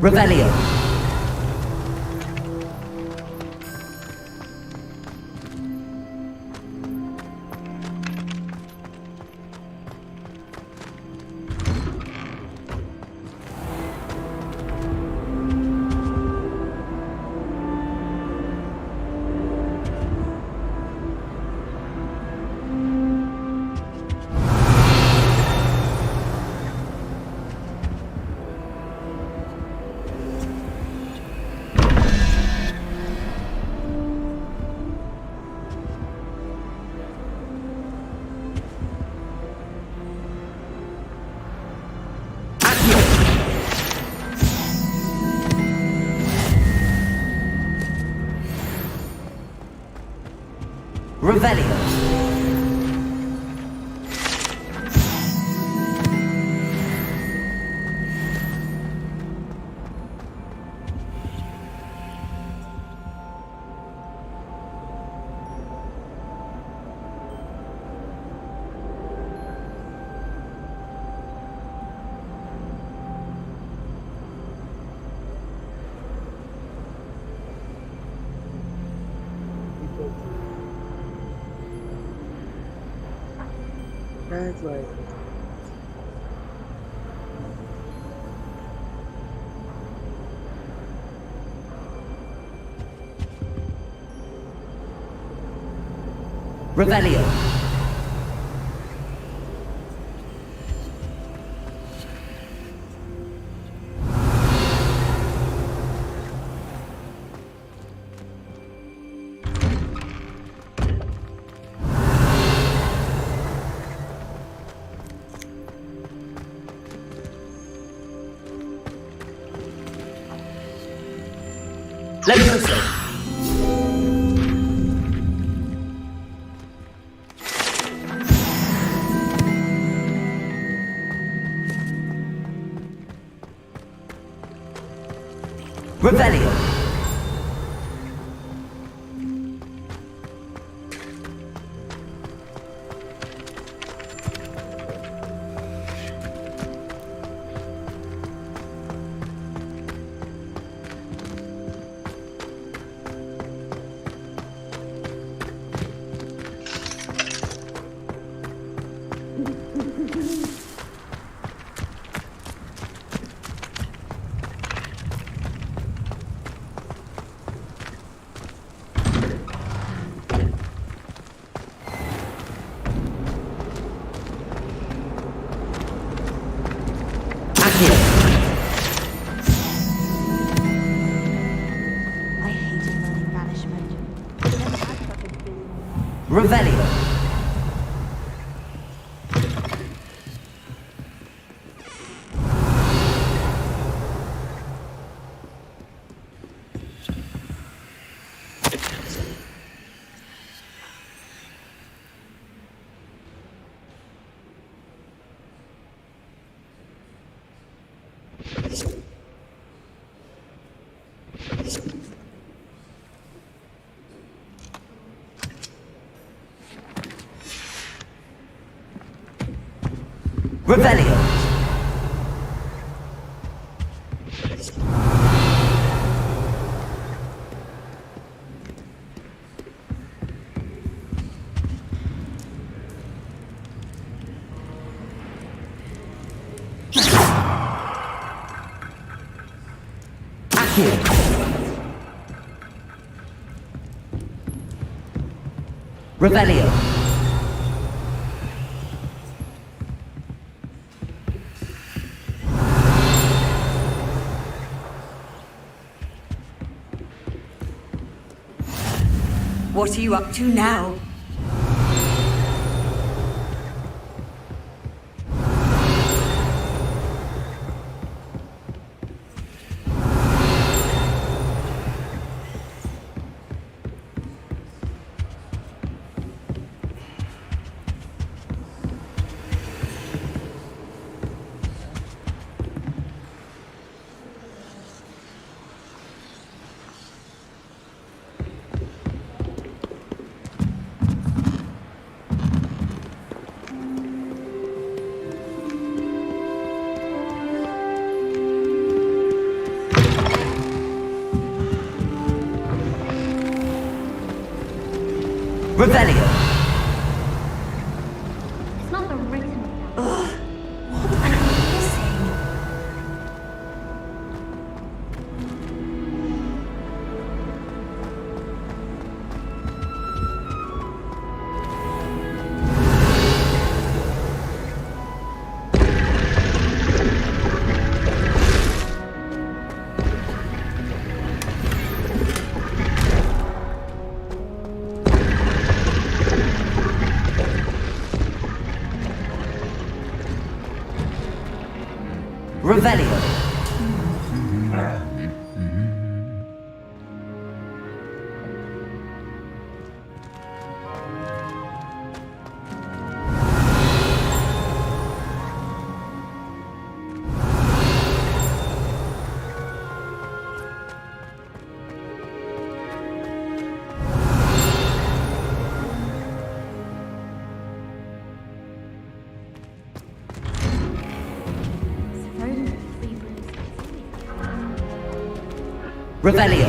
Revelio. Revelio. That's right. Revelio. Levioso! Revelio! Revelio. Revelio. Accio. Revelio. What are you up to now? Revelio. It's not the written. Revelio. Revelio.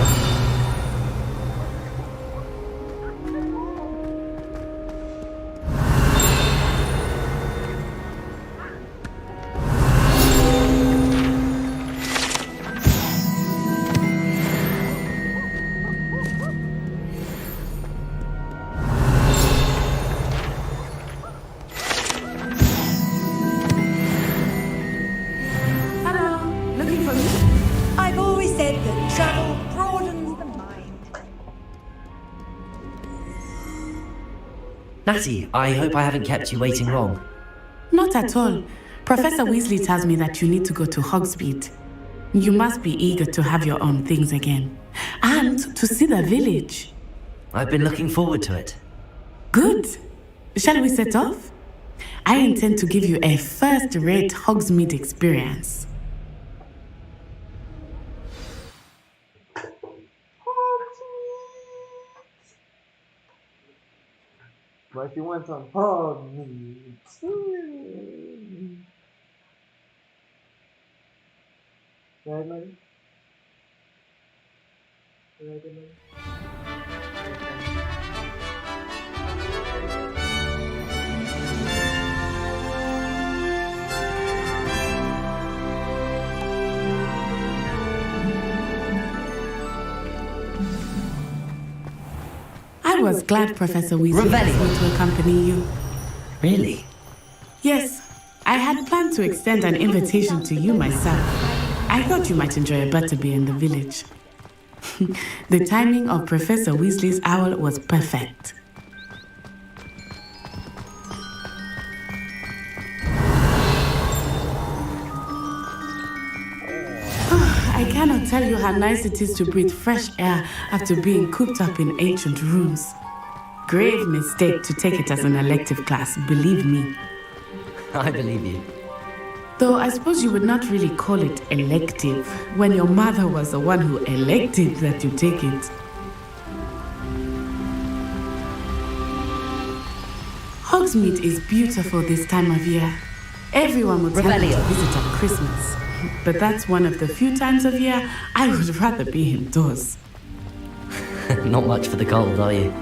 Hello, looking for me? I've always said that travel broadens the mind. Natty, I hope I haven't kept you waiting long. Not at all. Professor Weasley tells me that you need to go to Hogsmeade. You must be eager to have your own things again. and to see the village. I've been looking forward to it. Good. Shall we set off? I intend to give you a first-rate Hogsmeade experience. But if you want some hog meat. Right, man? Right, man? I was glad Professor Weasley asked me to accompany you. Really? Yes, I had planned to extend an invitation to you myself. I thought you might enjoy a butterbeer in the village. The timing of Professor Weasley's owl was perfect. I cannot tell you how nice it is to breathe fresh air after being cooped up in ancient rooms. Grave mistake to take it as an elective class, believe me. I believe you. Though I suppose you would not really call it elective when your mother was the one who elected that you take it. Hogsmeade is beautiful this time of year. Everyone would tell me to visit at Christmas. But that's one of the few times of year I would rather be indoors. Not much for the cold, are you?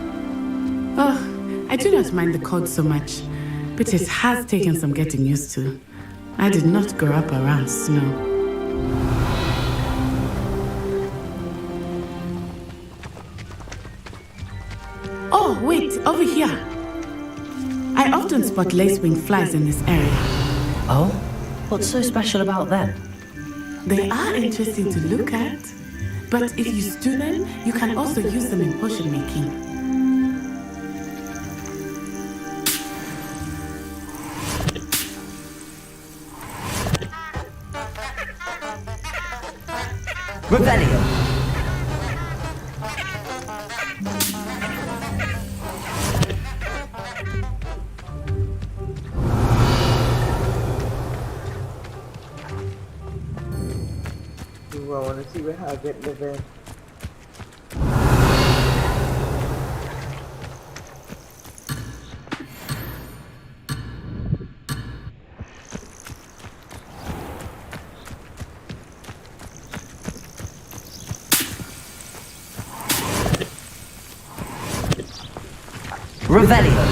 Oh, I do not mind the cold so much, but it has taken some getting used to. I did not grow up around snow. Oh, wait, over here. I often spot lacewing flies in this area. Oh? What's so special about them? They are interesting to look at, but if you stew them, you can also use them in potion making. Revelio! Ooh, I want to see where Hagrid live in. Revelio!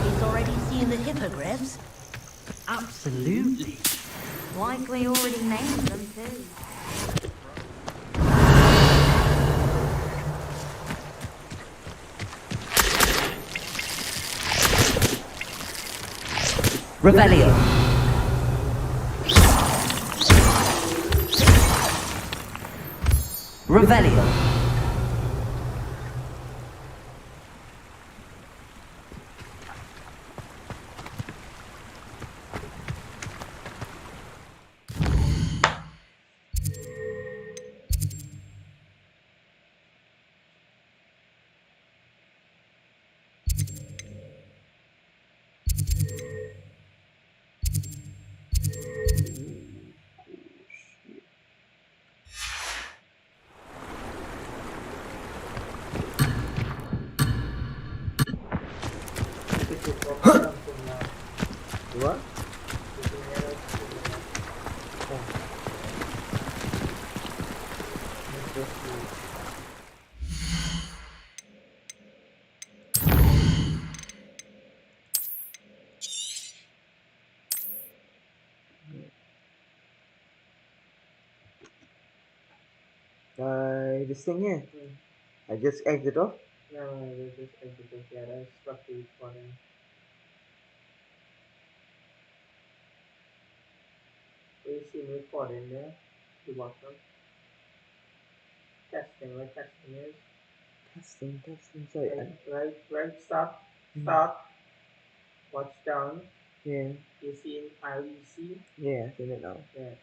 He's already seen the hippogriffs. Absolutely. Likely already named them too. Revelio! Revelio! What? This thing here. I just exit off. No, they just exit off. Yeah, that's stuck to each one. You see me recording there? The bottom. Testing, right? Testing is. Testing. So, Right. Stop. Mm. Stop. Watch down. yeah, You see in REC? yeah, I seen it now. Yeah.